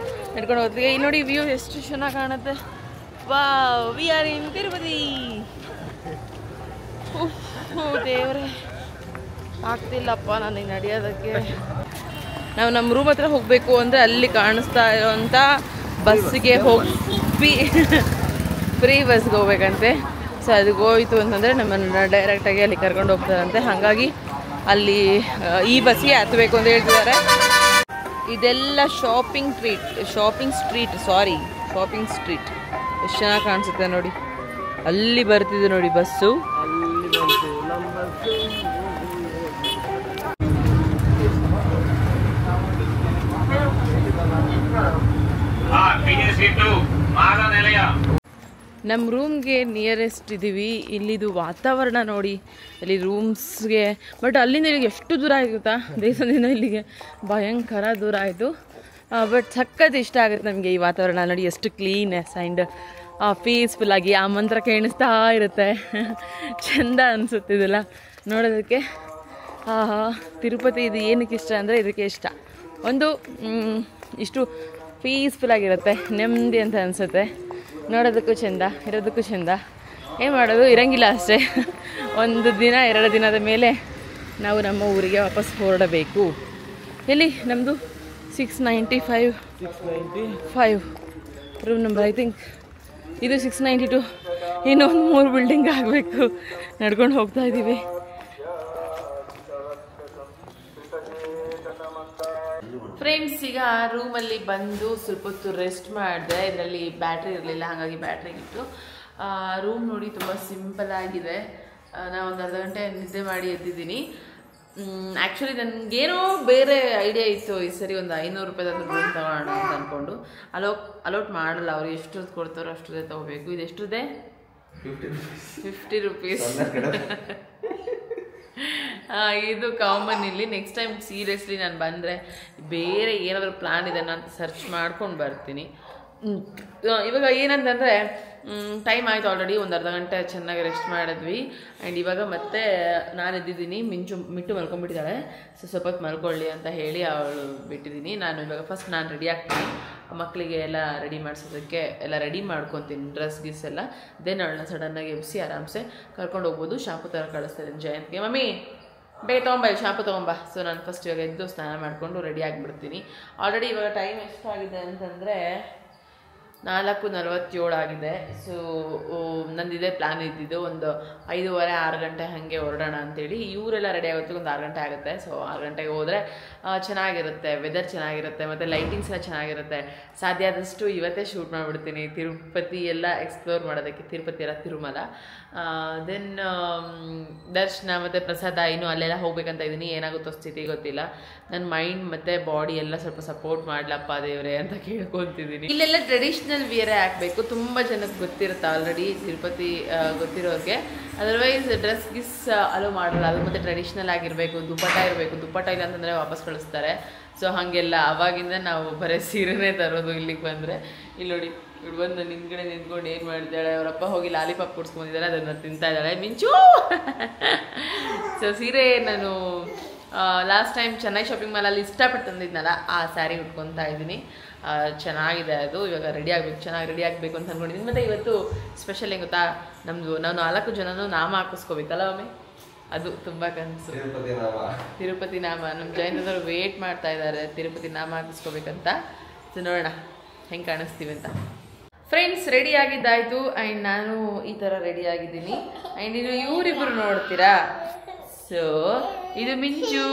ನಡ್ಕೊಂಡು ಹೋಗ್ತೀವಿ. ಇಲ್ಲಿ ನೋಡಿ ವ್ಯೂ ಎಷ್ಟು ಚೆನ್ನಾಗಿ ಕಾಣುತ್ತೆ. ವಾವ್, ವಿ ಆರ್ ಇನ್ ತಿರುಪತಿ. ದೇವರೇ, ಆಗ್ತಿಲ್ಲಪ್ಪ ನನಗೆ ನಡೆಯೋದಕ್ಕೆ. ನಾವು ನಮ್ಮ ರೂಮ್ ಹತ್ರ ಹೋಗಬೇಕು ಅಂದರೆ ಅಲ್ಲಿ ಕಾಣಿಸ್ತಾ ಇರೋವಂಥ ಬಸ್ಸಿಗೆ ಹೋಗಿ ಫ್ರೀ ಬಸ್ಗೆ ಹೋಗ್ಬೇಕಂತೆ. ಸೊ ಅದಕ್ಕೆ ಹೋಯ್ತು ಅಂತಂದರೆ ನಮ್ಮನ್ನು ಡೈರೆಕ್ಟಾಗಿ ಅಲ್ಲಿ ಕರ್ಕೊಂಡು ಹೋಗ್ತಾರಂತೆ. ಹಾಗಾಗಿ ಅಲ್ಲಿ ಈ ಬಸ್ಸಿಗೆ ಹತ್ತಬೇಕು ಅಂತ ಹೇಳ್ತಿದ್ದಾರೆ. ಇದೆಲ್ಲ ಶಾಪಿಂಗ್ ಸ್ಟ್ರೀಟ್ ಎಷ್ಟು ಚೆನ್ನಾಗಿ ಕಾಣಿಸುತ್ತೆ ನೋಡಿ. ಅಲ್ಲಿ ಬರ್ತಿದೆ ನೋಡಿ ಬಸ್ಸು. ನಮ್ಮ ರೂಮ್ಗೆ ನಿಯರೆಸ್ಟ್ ಇದ್ದೀವಿ. ಇಲ್ಲಿದು ವಾತಾವರಣ ನೋಡಿ, ಇಲ್ಲಿ ರೂಮ್ಸ್ಗೆ. ಬಟ್ ಅಲ್ಲಿಂದ ಇಲ್ಲಿಗೆ ಎಷ್ಟು ದೂರ ಆಗುತ್ತಾ? ದೇವಸ್ಥಾನದಿಂದ ಇಲ್ಲಿಗೆ ಭಯಂಕರ ದೂರ ಆಯಿತು. ಬಟ್ ಸಖತ್ ಇಷ್ಟ ಆಗುತ್ತೆ ನಮಗೆ ಈ ವಾತಾವರಣ ನೋಡಿ. ಎಷ್ಟು ಕ್ಲೀನೆಸ್ ಆ್ಯಂಡ್ ಪೀಸ್ಫುಲ್ಲಾಗಿ ಆ ಮಂತ್ರ ಕೇಳಿಸ್ತಾ ಇರುತ್ತೆ. ಚೆಂದ ಅನಿಸುತ್ತೆ ಇದೆಲ್ಲ ನೋಡೋದಕ್ಕೆ. ತಿರುಪತಿ ಇದು ಏನಕ್ಕೆ ಇಷ್ಟ ಅಂದರೆ ಇದಕ್ಕೆ ಇಷ್ಟ. ಒಂದು ಇಷ್ಟು ಪೀಸ್ಫುಲ್ಲಾಗಿರುತ್ತೆ, ನೆಮ್ಮದಿ ಅಂತ ಅನಿಸುತ್ತೆ. ನೋಡೋದಕ್ಕೂ ಚೆಂದ, ಇರೋದಕ್ಕೂ ಚೆಂದ. ಏನು ಮಾಡೋದು, ಇರೋಂಗಿಲ್ಲ ಅಷ್ಟೇ. 1 ದಿನ 2 ದಿನದ ಮೇಲೆ ನಾವು ನಮ್ಮ ಊರಿಗೆ ವಾಪಸ್ ಹೊರಡಬೇಕು. ಎಲ್ಲಿ ನಮ್ಮದು 695 ರೂಮ್ ನಂಬರ್. ಐ ಥಿಂಕ್ ಇದು 692. ಇನ್ನೊಂದು 3 ಬಿಲ್ಡಿಂಗ್ ಆಗಬೇಕು. ನಡ್ಕೊಂಡು ಹೋಗ್ತಾ ಇದ್ದೀವಿ. ಫ್ರೆಂಡ್ಸ್, ಈಗ ರೂಮಲ್ಲಿ ಬಂದು ಸ್ವಲ್ಪ ಹೊತ್ತು ರೆಸ್ಟ್ ಮಾಡಿದೆ. ಇದರಲ್ಲಿ ಬ್ಯಾಟ್ರಿ ಇರಲಿಲ್ಲ, ಹಾಗಾಗಿ ಬ್ಯಾಟ್ರಿಗೆ ಇಟ್ಟು. ರೂಮ್ ನೋಡಿ ತುಂಬ ಸಿಂಪಲ್ ಆಗಿದೆ. ನಾನು ಒಂದು ಅರ್ಧ ಗಂಟೆ ನಿದ್ದೆ ಮಾಡಿ ಎದ್ದಿದ್ದೀನಿ. ಆ್ಯಕ್ಚುಲಿ ನನಗೇನೋ ಬೇರೆ ಐಡಿಯಾ ಇತ್ತು. ಈ ಸರಿ ಒಂದು 500 ರೂಪಾಯಿದಾದ್ರೂ ರೂಮ್ ತಗೋಣ ಅಂತ ಅಂದ್ಕೊಂಡು. ಅಲೌಟ್ ಮಾಡಲ್ಲ, ಅವ್ರು ಎಷ್ಟು ಕೊಡ್ತಾರೋ ಅಷ್ಟೇ ತೊಗೋಬೇಕು. ಇದು ಎಷ್ಟಿದೆ? 50 ರೂಪೀಸ್. ಇದು ಕಾಮನ್ ಇಲ್ಲಿ. ನೆಕ್ಸ್ಟ್ ಟೈಮ್ ಸೀರಿಯಸ್ಲಿ ನಾನು ಬಂದರೆ ಬೇರೆ ಏನಾದರೂ ಪ್ಲ್ಯಾನ್ ಇದೆ ಅಂತ ಸರ್ಚ್ ಮಾಡ್ಕೊಂಡು ಬರ್ತೀನಿ. ಇವಾಗ ಏನಂತಂದರೆ ಟೈಮ್ ಆಯಿತು ಆಲ್ರೆಡಿ. ಒಂದು ಅರ್ಧ ಗಂಟೆ ಚೆನ್ನಾಗಿ ರೆಸ್ಟ್ ಮಾಡಿದ್ವಿ. ಆ್ಯಂಡ್ ಇವಾಗ ಮತ್ತೆ ನಾನು ಎದ್ದಿದ್ದೀನಿ. ಮಿಟ್ಟು ಮಲ್ಕೊಂಡ್ಬಿಟ್ಟಿದ್ದಾಳೆ. ಸೊ ಸ್ವಲ್ಪ ಹೊತ್ತು ಮಲ್ಕೊಳ್ಳಿ ಅಂತ ಹೇಳಿ ಅವಳು ಬಿಟ್ಟಿದ್ದೀನಿ. ನಾನು ಇವಾಗ ಫಸ್ಟ್ ನಾನು ರೆಡಿ ಆಗ್ತೀನಿ. ಮಕ್ಕಳಿಗೆ ಎಲ್ಲ ರೆಡಿ ಮಾಡಿಸೋದಕ್ಕೆ ಎಲ್ಲ ರೆಡಿ ಮಾಡ್ಕೊತೀನಿ, ಡ್ರೆಸ್ ಗಿಸ್ ಎಲ್ಲ. ದೆನ್ ಅವಳನ್ನ ಸಡನ್ನಾಗಿ ಎಬ್ಬಿಸಿ ಆರಾಮ್ಸೆ ಕರ್ಕೊಂಡು ಹೋಗ್ಬೋದು. ಶಾಂಪು ಥರ ಕಳಿಸ್ತಾರೆ ಜಯಂತ್ಗೆ. ಮಮ್ಮಿ ಬೇಗ ತೊಗೊಂಬ, ಶಾಂಪು ತೊಗೊಂಬ. ಸೊ ನಾನು ಫಸ್ಟ್ ಇವಾಗ ಎದ್ದು ಸ್ನಾನ ಮಾಡಿಕೊಂಡು ರೆಡಿ ಆಗಿಬಿಡ್ತೀನಿ. ಆಲ್ರೆಡಿ ಇವಾಗ ಟೈಮ್ ಎಷ್ಟಾಗಿದೆ ಅಂತಂದರೆ 4:47 ಆಗಿದೆ. ಸೊ ನಂದಿದೆ ಪ್ಲ್ಯಾನ್ ಇದ್ದಿದ್ದು ಒಂದು 5:30-6 ಗಂಟೆ ಹಾಗೆ ಹೊರಡೋಣ ಅಂತೇಳಿ. ಇವರೆಲ್ಲ ರೆಡಿ ಆಗೋತ್ತಿಗೆ ಒಂದು 6 ಗಂಟೆ ಆಗುತ್ತೆ. ಸೊ 6 ಗಂಟೆಗೆ ಹೋದರೆ ಚೆನ್ನಾಗಿರುತ್ತೆ, ವೆದರ್ ಚೆನ್ನಾಗಿರುತ್ತೆ, ಮತ್ತು ಲೈಟಿಂಗ್ಸ್ ಎಲ್ಲ ಚೆನ್ನಾಗಿರುತ್ತೆ. ಸಾಧ್ಯ ಆದಷ್ಟು ಇವತ್ತೇ ಶೂಟ್ ಮಾಡಿಬಿಡ್ತೀನಿ ತಿರುಪತಿ ಎಲ್ಲ ಎಕ್ಸ್ಪ್ಲೋರ್ ಮಾಡೋದಕ್ಕೆ. ತಿರುಪತಿ ಎಲ್ಲ ತಿರುಮಲ. ದೆನ್ ದರ್ಶನ ಮತ್ತು ಪ್ರಸಾದ ಇನ್ನೂ ಅಲ್ಲೆಲ್ಲ ಹೋಗ್ಬೇಕಂತ ಇದ್ದೀನಿ. ಏನಾಗುತ್ತೋ ಸ್ಥಿತಿ ಗೊತ್ತಿಲ್ಲ. ನನ್ನ ಮೈಂಡ್ ಮತ್ತು ಬಾಡಿ ಎಲ್ಲ ಸ್ವಲ್ಪ ಸಪೋರ್ಟ್ ಮಾಡಲಪ್ಪ ದೇವ್ರೆ ಅಂತ ಕೇಳ್ಕೊತಿದ್ದೀನಿ. ಇಲ್ಲೆಲ್ಲ ಟ್ರೆಡಿಷ್ನಲ್ ಟ್ರೆಡಿಷ್ನಲ್ ವಿಯರೇ ಹಾಕಬೇಕು. ತುಂಬ ಜನಕ್ಕೆ ಗೊತ್ತಿರುತ್ತೆ ಆಲ್ರೆಡಿ, ತಿರುಪತಿ ಗೊತ್ತಿರೋರಿಗೆ. ಅದರ್ವೈಸ್ ಡ್ರೆಸ್ ಗಿಸ್ ಅಲೋ ಮಾಡಲ್ಲ. ಅದು ಮತ್ತು ಟ್ರೆಡಿಷ್ನಲ್ ಆಗಿರಬೇಕು, ದುಪ್ಪಟ್ಟ ಇರಬೇಕು. ದುಪ್ಪಟ್ಟ ಇಲ್ಲ ಅಂತಂದರೆ ವಾಪಸ್ ಕಳಿಸ್ತಾರೆ. ಸೊ ಹಾಗೆಲ್ಲ ಅವಾಗಿಂದ ನಾವು ಬರೀ ಸೀರೆನೇ ತರೋದು ಇಲ್ಲಿಗೆ ಬಂದರೆ. ಇಲ್ಲಿ ನೋಡಿ, ಇವ್ರು ಬಂದು ನಿನ್ಗಡೆ ನಿಂತ್ಕೊಂಡು ಏನು ಮಾಡಿದ್ದಾಳೆ, ಅವರಪ್ಪ ಹೋಗಿ ಲಾಲಿಪಾಪ್ ಕೊಡ್ಸ್ಕೊಂಡಿದ್ದಾರೆ, ಅದನ್ನು ತಿಂತಾ ಇದ್ದಾಳೆ ಮಿಂಚು. ಸೊ ಸೀರೆ ನಾನು ಲಾಸ್ಟ್ ಟೈಮ್ ಚೆನ್ನೈ ಶಾಪಿಂಗ್ ಮಾಲಲ್ಲಿ ಇಷ್ಟಪಟ್ಟು ತಂದಿದ್ನಲ್ಲ, ಆ ಸ್ಯಾರಿ ಉಟ್ಕೊತಾ ಇದ್ದೀನಿ. ಚೆನ್ನಾಗಿದೆ ಅದು. ಇವಾಗ ರೆಡಿ ಆಗಬೇಕು, ಚೆನ್ನಾಗಿ ರೆಡಿ ಆಗಬೇಕು ಅಂತ ಅಂದ್ಕೊಂಡಿದ್ದೀನಿ. ಮತ್ತು ಇವತ್ತು ಸ್ಪೆಷಲ್ ಏನು ಗೊತ್ತಾ, ನಮ್ಮದು ನಾವು 4 ಜನನೂ ನಾಮ ಹಾಕಿಸ್ಕೋಬೇಕಲ್ಲ ಒಮ್ಮೆ, ಅದು ತುಂಬ ಕನಸು. ತಿರುಪತಿ ನಾಮ ನಮ್ಮ ಜೈನದವರು ವೇಟ್ ಮಾಡ್ತಾ ಇದ್ದಾರೆ ತಿರುಪತಿ ನಾಮ ಹಾಕಿಸ್ಕೋಬೇಕಂತ. ಸೊ ನೋಡೋಣ ಹೆಂಗೆ ಕಾಣಿಸ್ತೀವಿ ಅಂತ. Friends, ready ಆಗಿದ್ದಾಯಿತು. ಆ್ಯಂಡ್ ನಾನು ಈ ಥರ ರೆಡಿ ಆಗಿದ್ದೀನಿ. ಆ್ಯಂಡ್ ಇನ್ನು ಇವರಿಬ್ಬರು ನೋಡ್ತೀರಾ. ಸೊ ಇದು ಮಿಂಚು.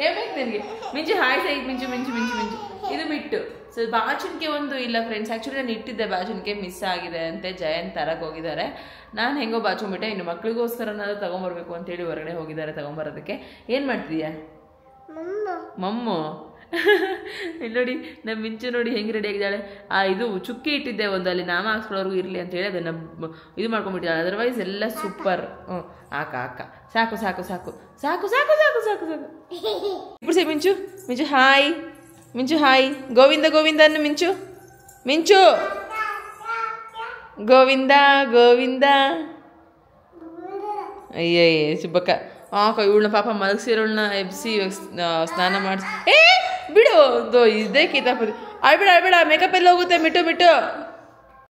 ಏಬೇಕು ನನಗೆ ಮಿಂಚು ಹಾಯ್ ಸೈ. ಮಿಂಚು ಮಿಂಚು ಮಿಂಚು ಮಿಂಚು. ಇದು ಮಿಟ್ಟು. ಸೊ ಬಾಚಣಿಕೆ ಒಂದು ಇಲ್ಲ ಫ್ರೆಂಡ್ಸ್. ಆ್ಯಕ್ಚುಲಿ ನಾನು ಇಟ್ಟಿದ್ದೆ, ಬಾಚಣಿಕೆ ಮಿಸ್ ಆಗಿದೆ ಅಂತೆ. ಜಯಂತ್ ತರಕ್ಕೆ ಹೋಗಿದ್ದಾರೆ. ನಾನು ಹೆಂಗೋ ಬಾಚ್ಕೊಂಡ್ಬಿಟ್ಟೆ. ಇನ್ನು ಮಕ್ಳಿಗೋಸ್ಕರನಾದ್ರೂ ತೊಗೊಂಬರ್ಬೇಕು ಅಂತೇಳಿ ಹೊರಗಡೆ ಹೋಗಿದ್ದಾರೆ ತೊಗೊಂಬರೋದಕ್ಕೆ. ಏನು ಮಾಡ್ತಿದ್ಯಾ ಮಮ್ಮು? ಇಲ್ಲಿ ನೋಡಿ ನಮ್ಮ ಮಿಂಚು ನೋಡಿ ಹೆಂಗೆ ರೆಡಿ ಆಗಿದ್ದಾಳೆ. ಇದು ಚುಕ್ಕಿ ಇಟ್ಟಿದ್ದೆ ಒಂದು, ಅಲ್ಲಿ ನಾಮ ಹಾಕ್ಸ್ಕೊಳ್ಳೋರ್ಗು ಇರಲಿ ಅಂತೇಳಿ ಅದನ್ನು ಇದು ಮಾಡ್ಕೊಂಡ್ಬಿಟ್ಟಿದ್ದಾಳೆ. ಅದರ್ವೈಸ್ ಎಲ್ಲ ಸೂಪರ್. ಅಕ್ಕ ಸಾಕು ಸಾಕು ಸಾಕು ಸಾಕು ಸಾಕು ಸಾಕು ಸಾಕು ಸಾಕು. ఇప్పుడు ಮಿಂಚು ಮಿಂಚು ಹಾಯ್. ಮಿಂಚು ಹಾಯ್. ಗೋವಿಂದ ಗೋವಿಂದ ಅನ್ನು ಮಿಂಚು. ಮಿಂಚು ಗೋವಿಂದ ಗೋವಿಂದ. ಅಯ್ಯಯ್ಯ ಸುಬ್ಬಕ್ಕ ಇವಳನ್ನ ಪಾಪ ಮಲಗಿಸಿರೋಳನ್ನ ಎಬ್ಸಿ ಸ್ನಾನ ಮಾಡಿಸಿ. ಬಿಡು ಇದೇ ಕಿತಾಪತಿ. ಆಯ್ಬೇಡ ಆಯ್ಬೇಡ, ಮೇಕಪ್ ಎಲ್ಲ ಹೋಗುತ್ತೆ. ಮಿಟ್ಟು ಮಿಟ್ಟು.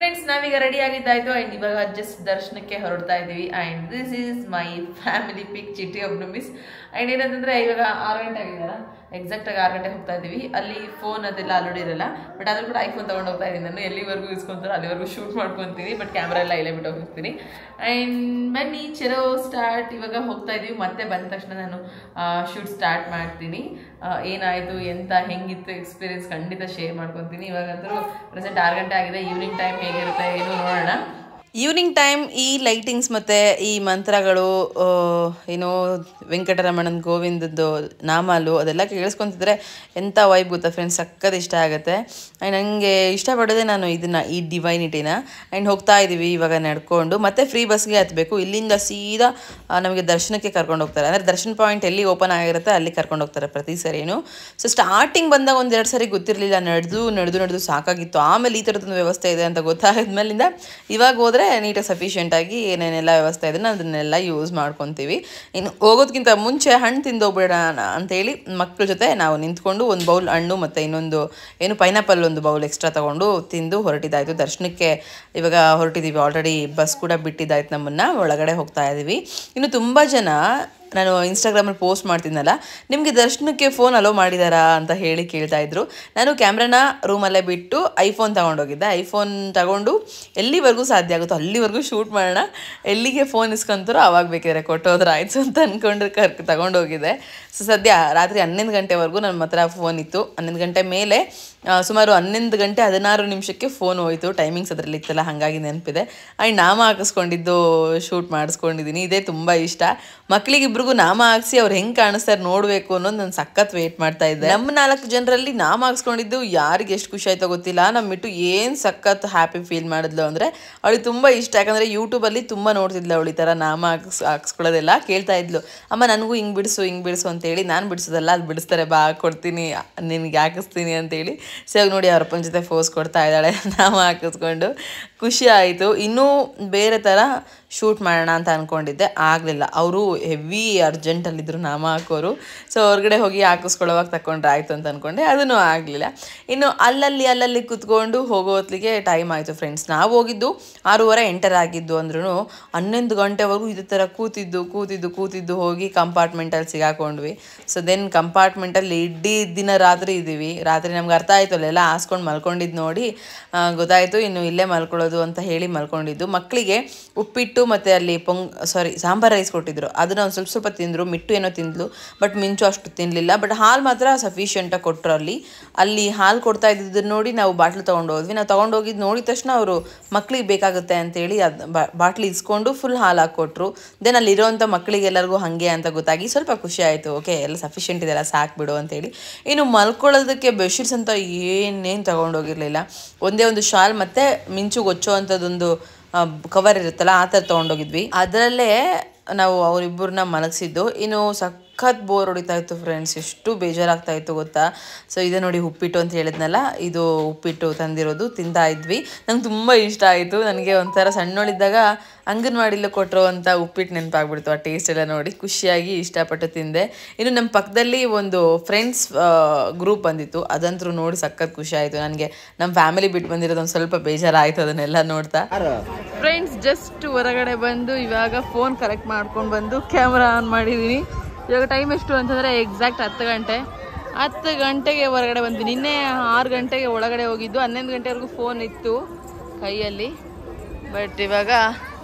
ಫ್ರೆಂಡ್ಸ್, ನಾವೀಗ ರೆಡಿ ಆಗಿದ್ದಾಯ್ತು. ಆ್ಯಂಡ್ ಇವಾಗ ಜಸ್ಟ್ ದರ್ಶನಕ್ಕೆ ಹೊರಡ್ತಾ ಇದ್ದೀವಿ. And this is my family pic Chitti ಒಬ್ನು ಮಿಸ್. ಆ್ಯಂಡ್ ಏನಂತಂದರೆ ಇವಾಗ 6 ಗಂಟೆ ಆಗಿದ್ದಾರ, ಎಕ್ಸಾಕ್ಟಾಗಿ 6 ಗಂಟೆಗೆ ಹೋಗ್ತಾ ಇದ್ದೀವಿ. ಅಲ್ಲಿ ಫೋನ್ ಅದೆಲ್ಲ ಅಲೋಡ್ ಇರಲ್ಲ. ಬಟ್ ಆದರೂ ಕೂಡ ಐಫೋನ್ ತೊಗೊಂಡು ಹೋಗ್ತಾ ಇದ್ದೀನಿ ನಾನು. ಎಲ್ಲಿವರೆಗೂ ಇಸ್ಕೊತಾರೋ ಅಲ್ಲಿವರೆಗೂ ಶೂಟ್ ಮಾಡ್ಕೊತೀನಿ. ಬಟ್ ಕ್ಯಾಮ್ರಾ ಎಲ್ಲ ಇಲ್ಲೇ ಬಿಟ್ಟು ಹೋಗ್ತೀನಿ. ಆ್ಯಂಡ್ ಬನ್ನಿ ಚಲೋ ಸ್ಟಾರ್ಟ್. ಇವಾಗ ಹೋಗ್ತಾ ಇದ್ದೀವಿ. ಮತ್ತೆ ಬಂದ ತಕ್ಷಣ ನಾನು ಶೂಟ್ ಸ್ಟಾರ್ಟ್ ಮಾಡ್ತೀನಿ. ಏನಾಯಿತು ಎಂತ ಹೆಂಗಿತ್ತು ಎಕ್ಸ್ಪೀರಿಯನ್ಸ್ ಖಂಡಿತ ಶೇರ್ ಮಾಡ್ಕೊತೀನಿ. ಇವಾಗಂತೂ ಪ್ರೆಸೆಂಟ್ 6 ಗಂಟೆ ಆಗಿದೆ. ಈವ್ನಿಂಗ್ ಟೈಮ್ ಹೇಗಿರುತ್ತೆ ಏನು ನೋಡೋಣ. ಈವ್ನಿಂಗ್ ಟೈಮ್ ಈ ಲೈಟಿಂಗ್ಸ್ ಮತ್ತು ಈ ಮಂತ್ರಗಳು, ಏನೋ ವೆಂಕಟರಮಣನ ಗೋವಿಂದದ್ದು ನಾಮಾಲು ಅದೆಲ್ಲ ಕೇಳಿಸ್ಕೊತಿದ್ರೆ ಎಂಥ ವೈಬ್ ಗೊತ್ತಾ ಫ್ರೆಂಡ್ಸ್, ಸಕ್ಕತ್ ಇಷ್ಟ ಆಗುತ್ತೆ. ಆ್ಯಂಡ್ ನನಗೆ ಇಷ್ಟಪಡೋದೆ ನಾನು ಇದನ್ನು, ಈ ಡಿವೈನಿಟಿನ. ಆ್ಯಂಡ್ ಹೋಗ್ತಾ ಇದ್ದೀವಿ ಇವಾಗ ನಡ್ಕೊಂಡು. ಮತ್ತೆ ಫ್ರೀ ಬಸ್ಗೆ ಹತ್ತಬೇಕು. ಇಲ್ಲಿಂದ ಸೀದಾ ನಮಗೆ ದರ್ಶನಕ್ಕೆ ಕರ್ಕೊಂಡು ಹೋಗ್ತಾರೆ. ಅಂದರೆ ದರ್ಶನ ಪಾಯಿಂಟ್ ಎಲ್ಲಿ ಓಪನ್ ಆಗಿರುತ್ತೆ ಅಲ್ಲಿ ಕರ್ಕೊಂಡು ಹೋಗ್ತಾರೆ ಪ್ರತಿ ಸರಿನೂ. ಸೊ ಸ್ಟಾರ್ಟಿಂಗ್ ಬಂದಾಗ 1-2 ಸರಿ ಗೊತ್ತಿರಲಿಲ್ಲ, ನಡೆದು ಸಾಕಾಗಿತ್ತು. ಆಮೇಲೆ ಈ ಥರದೊಂದು ವ್ಯವಸ್ಥೆ ಇದೆ ಅಂತ ಗೊತ್ತಾದ್ಮೇಲಿಂದ ಇವಾಗ ಹೋದರೆ ನೀಟಾಗಿ ಸಫಿಷಿಯೆಂಟಾಗಿ ಏನೇನೆಲ್ಲ ವ್ಯವಸ್ಥೆ ಇದೆ ಅದನ್ನೆಲ್ಲ ಯೂಸ್ ಮಾಡ್ಕೊತೀವಿ. ಇನ್ನು ಹೋಗೋದಕ್ಕಿಂತ ಮುಂಚೆ ಹಣ್ಣು ತಿಂದೋಗ್ಬಿಡೋಣ ಅಂತೇಳಿ ಮಕ್ಕಳ ಜೊತೆ ನಾವು ನಿಂತ್ಕೊಂಡು ಒಂದು ಬೌಲ್ ಹಣ್ಣು ಮತ್ತು ಇನ್ನೊಂದು ಏನು ಪೈನಾಪಲ್ ಒಂದು ಬೌಲ್ ಎಕ್ಸ್ಟ್ರಾ ತೊಗೊಂಡು ತಿಂದು ಹೊರಟಿದ್ದಾಯಿತು. ದರ್ಶನಕ್ಕೆ ಇವಾಗ ಹೊರಟಿದ್ದೀವಿ. ಆಲ್ರೆಡಿ ಬಸ್ ಕೂಡ ಬಿಟ್ಟಿದ್ದಾಯ್ತು ನಮ್ಮನ್ನು. ಒಳಗಡೆ ಹೋಗ್ತಾ ಇದ್ದೀವಿ. ಇನ್ನು ತುಂಬ ಜನ ನಾನು ಇನ್ಸ್ಟಾಗ್ರಾಮಲ್ಲಿ ಪೋಸ್ಟ್ ಮಾಡ್ತಿದ್ನಲ್ಲ, ನಿಮಗೆ ದರ್ಶನಕ್ಕೆ ಫೋನ್ ಅಲೋ ಮಾಡಿದಾರಾ ಅಂತ ಹೇಳಿ ಕೇಳ್ತಾಯಿದ್ರು. ನಾನು ಕ್ಯಾಮ್ರಾನ ರೂಮಲ್ಲೇ ಬಿಟ್ಟು ಐಫೋನ್ ತೊಗೊಂಡೋಗಿದ್ದೆ. ಐಫೋನ್ ತಗೊಂಡು ಎಲ್ಲಿವರೆಗೂ ಸಾಧ್ಯ ಆಗುತ್ತೋ ಅಲ್ಲಿವರೆಗೂ ಶೂಟ್ ಮಾಡೋಣ, ಎಲ್ಲಿಗೆ ಫೋನ್ ಇಸ್ಕೊಂತಾರೋ ಆವಾಗ ಬೇಕಾದ್ರೆ ಕೊಟ್ಟೋದ್ರೆ ಆಯಿತು ಅಂತ ಅಂದ್ಕೊಂಡು ತಗೊಂಡೋಗಿದ್ದೆ. ಸೊ ಸದ್ಯ ರಾತ್ರಿ 11 ಗಂಟೆವರೆಗೂ ನನ್ನ ಹತ್ರ ಫೋನ್ ಇತ್ತು. 11 ಗಂಟೆ ಮೇಲೆ ಸುಮಾರು 11 ಗಂಟೆ 16 ನಿಮಿಷಕ್ಕೆ ಫೋನ್ ಹೋಯಿತು. ಟೈಮಿಂಗ್ಸ್ ಅದರಲ್ಲಿ ಇತ್ತಲ್ಲ, ಹಾಗಾಗಿ ನೆನಪಿದೆ. ಆ್ಯಂಡ್ ನಾಮ ಹಾಕಿಸ್ಕೊಂಡಿದ್ದು ಶೂಟ್ ಮಾಡಿಸ್ಕೊಂಡಿದ್ದೀನಿ. ಇದೇ ತುಂಬ ಇಷ್ಟ. ಮಕ್ಕಳಿಗಿಬ್ರಿಗೂ ನಾಮ ಹಾಕ್ಸಿ ಅವ್ರು ಹೆಂಗೆ ಕಾಣಿಸ್ತಾರೆ ನೋಡಬೇಕು ಅನ್ನೋದು ನಾನು ಸಖತ್ ವೇಟ್ ಮಾಡ್ತಾ ಇದ್ದೆ. ನಮ್ಮ 4 ಜನರಲ್ಲಿ ನಾಮ ಹಾಕ್ಸ್ಕೊಂಡಿದ್ದು ಯಾರಿಗೆ ಎಷ್ಟು ಖುಷಿ ಆಯ್ತೋ ಗೊತ್ತಿಲ್ಲ. ನಮ್ಮ ಬಿಟ್ಟು ಏನು ಸಖತ್ ಹ್ಯಾಪಿ ಫೀಲ್ ಮಾಡಿದ್ಲು ಅಂದರೆ ಅವಳಿಗೆ ತುಂಬ ಇಷ್ಟ. ಯಾಕಂದರೆ ಯೂಟ್ಯೂಬಲ್ಲಿ ತುಂಬ ನೋಡ್ತಿದ್ಲು ಅವಳು ಈ ಥರ ನಾಮ ಹಾಕ್ಸ್ಕೊಳ್ಳೋದೆಲ್ಲ. ಕೇಳ್ತಾ ಇದ್ಲು, ಅಮ್ಮ ನನಗೂ ಹಿಂಗೆ ಬಿಡಿಸು ಅಂತೇಳಿ. ನಾನು ಬಿಡಿಸೋದಲ್ಲ, ಅದು ಬಿಡಿಸ್ತಾರೆ, ಬಾ ಕೊಡ್ತೀನಿ ನಿನಗೆ ಹಾಕಿಸ್ತೀನಿ ಅಂತೇಳಿ. ಸೊ ಇವಾಗ ನೋಡಿ ಅವ್ರಪ್ಪನ ಜೊತೆ ಫೋಸ್ ಕೊಡ್ತಾ ಇದ್ದಾಳೆ ನಾಮ ಹಾಕಿಸ್ಕೊಂಡು. ಖುಷಿ ಆಯಿತು. ಇನ್ನೂ ಬೇರೆ ಥರ ಶೂಟ್ ಮಾಡೋಣ ಅಂತ ಅಂದ್ಕೊಂಡಿದ್ದೆ, ಆಗಲಿಲ್ಲ. ಅವರು ಹೆವಿ ಅರ್ಜೆಂಟಲ್ಲಿದ್ದರು ನಾಮ ಹಾಕೋರು. ಸೊ ಹೊರಗಡೆ ಹೋಗಿ ಹಾಕಿಸ್ಕೊಳ್ಳೋವಾಗ ತಗೊಂಡ್ರೆ ಆಯಿತು ಅಂತ ಅಂದ್ಕೊಂಡೆ, ಅದೂ ಆಗಲಿಲ್ಲ. ಇನ್ನು ಅಲ್ಲಲ್ಲಿ ಕೂತ್ಕೊಂಡು ಹೋಗೋ ಹೊತ್ತಿಗೆ ಟೈಮ್ ಆಯಿತು ಫ್ರೆಂಡ್ಸ್. ನಾವು ಹೋಗಿದ್ದು 6:30 ಎಂಟರ್ ಆಗಿದ್ದು ಅಂದ್ರೂ 11 ಗಂಟೆವರೆಗೂ ಇದೇ ಥರ ಕೂತಿದ್ದು ಹೋಗಿ ಕಂಪಾರ್ಟ್ಮೆಂಟಲ್ಲಿ ಸಿಗಾಕೊಂಡ್ವಿ. ಸೊ ದೆನ್ ಕಂಪಾರ್ಟ್ಮೆಂಟಲ್ಲಿ ಇಡೀ ದಿನ ರಾತ್ರಿ ಇದ್ದೀವಿ. ರಾತ್ರಿ ನಮ್ಗೆ ಅರ್ಥ ಆಯಿತು, ಅಲ್ಲೆಲ್ಲ ಹಾಸ್ಕೊಂಡು ಮಲ್ಕೊಂಡಿದ್ದು ನೋಡಿ ಗೊತ್ತಾಯಿತು ಇನ್ನು ಇಲ್ಲೇ ಮಲ್ಕೊಳ್ಳೋದು ಮಲ್ಕೊಳ್ಳೋದು ಅಂತ ಹೇಳಿ ಮಲ್ಕೊಂಡಿದ್ದು. ಮಕ್ಕಳಿಗೆ ಉಪ್ಪಿಟ್ಟು ಮತ್ತು ಅಲ್ಲಿ ಸಾಂಬಾರ್ ರೈಸ್ ಕೊಟ್ಟಿದ್ರು, ಅದನ್ನ ಒಂದು ಸ್ವಲ್ಪ ತಿಂದರು. ಮಿಟ್ಟು ಏನೋ ತಿಂದ್ಲು, ಬಟ್ ಮಿಂಚು ಅಷ್ಟು ತಿನ್ನಲಿಲ್ಲ. ಬಟ್ ಹಾಲು ಮಾತ್ರ ಸಫಿಷಿಯೆಂಟಾಗಿ ಕೊಟ್ಟರು. ಅಲ್ಲಿ ಹಾಲು ಕೊಡ್ತಾ ಇದ್ದಿದ್ದನ್ನು ನೋಡಿ ನಾವು ಬಾಟ್ಲು ತೊಗೊಂಡೋದ್ವಿ. ನಾವು ತೊಗೊಂಡೋಗಿದ್ದು ನೋಡಿದ ತಕ್ಷಣ ಅವರು ಮಕ್ಳಿಗೆ ಬೇಕಾಗುತ್ತೆ ಅಂತೇಳಿ ಬಾಟ್ಲಿ ಇಸ್ಕೊಂಡು ಫುಲ್ ಹಾಲು ಹಾಕ್ಕೊಟ್ರು. ದೆನ್ ಅಲ್ಲಿರೋಂಥ ಮಕ್ಕಳಿಗೆಲ್ಲರಿಗೂ ಹಾಗೆ ಅಂತ ಗೊತ್ತಾಗಿ ಸ್ವಲ್ಪ ಖುಷಿ ಆಯಿತು. ಓಕೆ, ಎಲ್ಲ ಸಫಿಷಿಯೆಂಟ್ ಇದೆಲ್ಲ, ಸಾಕ್ಬಿಡು ಅಂತೇಳಿ. ಇನ್ನು ಮಲ್ಕೊಳ್ಳೋದಕ್ಕೆ ಬೆಡ್ಶೀಟ್ಸ್ ಅಂತ ಏನೇನು ತೊಗೊಂಡೋಗಿರಲಿಲ್ಲ. ಒಂದೇ ಒಂದು ಶಾಲ್ ಮತ್ತು ಮಿಂಚುಗೆ ಹೊಚ್ಚೋ ಅಂಥದ್ದೊಂದು ಕವರ್ ಇರುತ್ತಲ್ಲ, ಆ ಥರ ತೊಗೊಂಡೋಗಿದ್ವಿ. ಅದರಲ್ಲೇ ನಾವು ಅವರಿಬ್ಬರನ್ನ ಮಲಗಿಸಿದ್ದು. ಇನ್ನು ಸಖತ್ ಬೋರ್ ಹೊಡಿತಾ ಇತ್ತು ಫ್ರೆಂಡ್ಸ್, ಎಷ್ಟು ಬೇಜಾರಾಗ್ತಾ ಇತ್ತು ಗೊತ್ತಾ. ಸೊ ಇದೇ ನೋಡಿ ಉಪ್ಪಿಟ್ಟು ಅಂತ ಹೇಳಿದ್ನಲ್ಲ, ಇದು ಉಪ್ಪಿಟ್ಟು ತಂದಿರೋದು, ತಿಂತಾ ಇದ್ವಿ. ನಂಗೆ ತುಂಬ ಇಷ್ಟ ಆಯಿತು. ನನಗೆ ಒಂಥರ ಸಣ್ಣೊಳಿದ್ದಾಗ ಅಂಗನವಾಡಿಲಿ ಕೊಟ್ಟರು ಅಂತ ಉಪ್ಪಿಟ್ಟು ನೆನಪಾಗ್ಬಿಡ್ತು. ಆ ಟೇಸ್ಟ್ ಎಲ್ಲ ನೋಡಿ ಖುಷಿಯಾಗಿ ಇಷ್ಟಪಟ್ಟು ತಿಂದೆ. ಇನ್ನು ನಮ್ಮ ಪಕ್ಕದಲ್ಲಿ ಒಂದು ಫ್ರೆಂಡ್ಸ್ ಗ್ರೂಪ್ ಬಂದಿತ್ತು, ಅದಂತರೂ ನೋಡಿ ಸಖತ್ ಖುಷಿ ಆಯಿತು ನನಗೆ. ನಮ್ಮ ಫ್ಯಾಮಿಲಿ ಬಿಟ್ಟು ಬಂದಿರೋದು ಒಂದು ಸ್ವಲ್ಪ ಬೇಜಾರಾಯಿತು ಅದನ್ನೆಲ್ಲ ನೋಡ್ತಾ. ಫ್ರೆಂಡ್ಸ್ ಜಸ್ಟ್ ಹೊರಗಡೆ ಬಂದು ಇವಾಗ ಫೋನ್ ಕಲೆಕ್ಟ್ ಮಾಡ್ಕೊಂಡು ಬಂದು ಕ್ಯಾಮ್ರಾ ಆನ್ ಮಾಡಿದ್ದೀನಿ. ಇವಾಗ ಟೈಮ್ ಎಷ್ಟು ಅಂತಂದರೆ ಎಕ್ಸಾಕ್ಟ್ 10 ಗಂಟೆಗೆ ಹೊರಗಡೆ ಬಂದ್ವಿ. ನಿನ್ನೆ 6 ಗಂಟೆಗೆ ಒಳಗಡೆ ಹೋಗಿದ್ದು, 11 ಗಂಟೆವರೆಗೂ ಫೋನ್ ಇತ್ತು ಕೈಯಲ್ಲಿ. ಬಟ್ ಇವಾಗ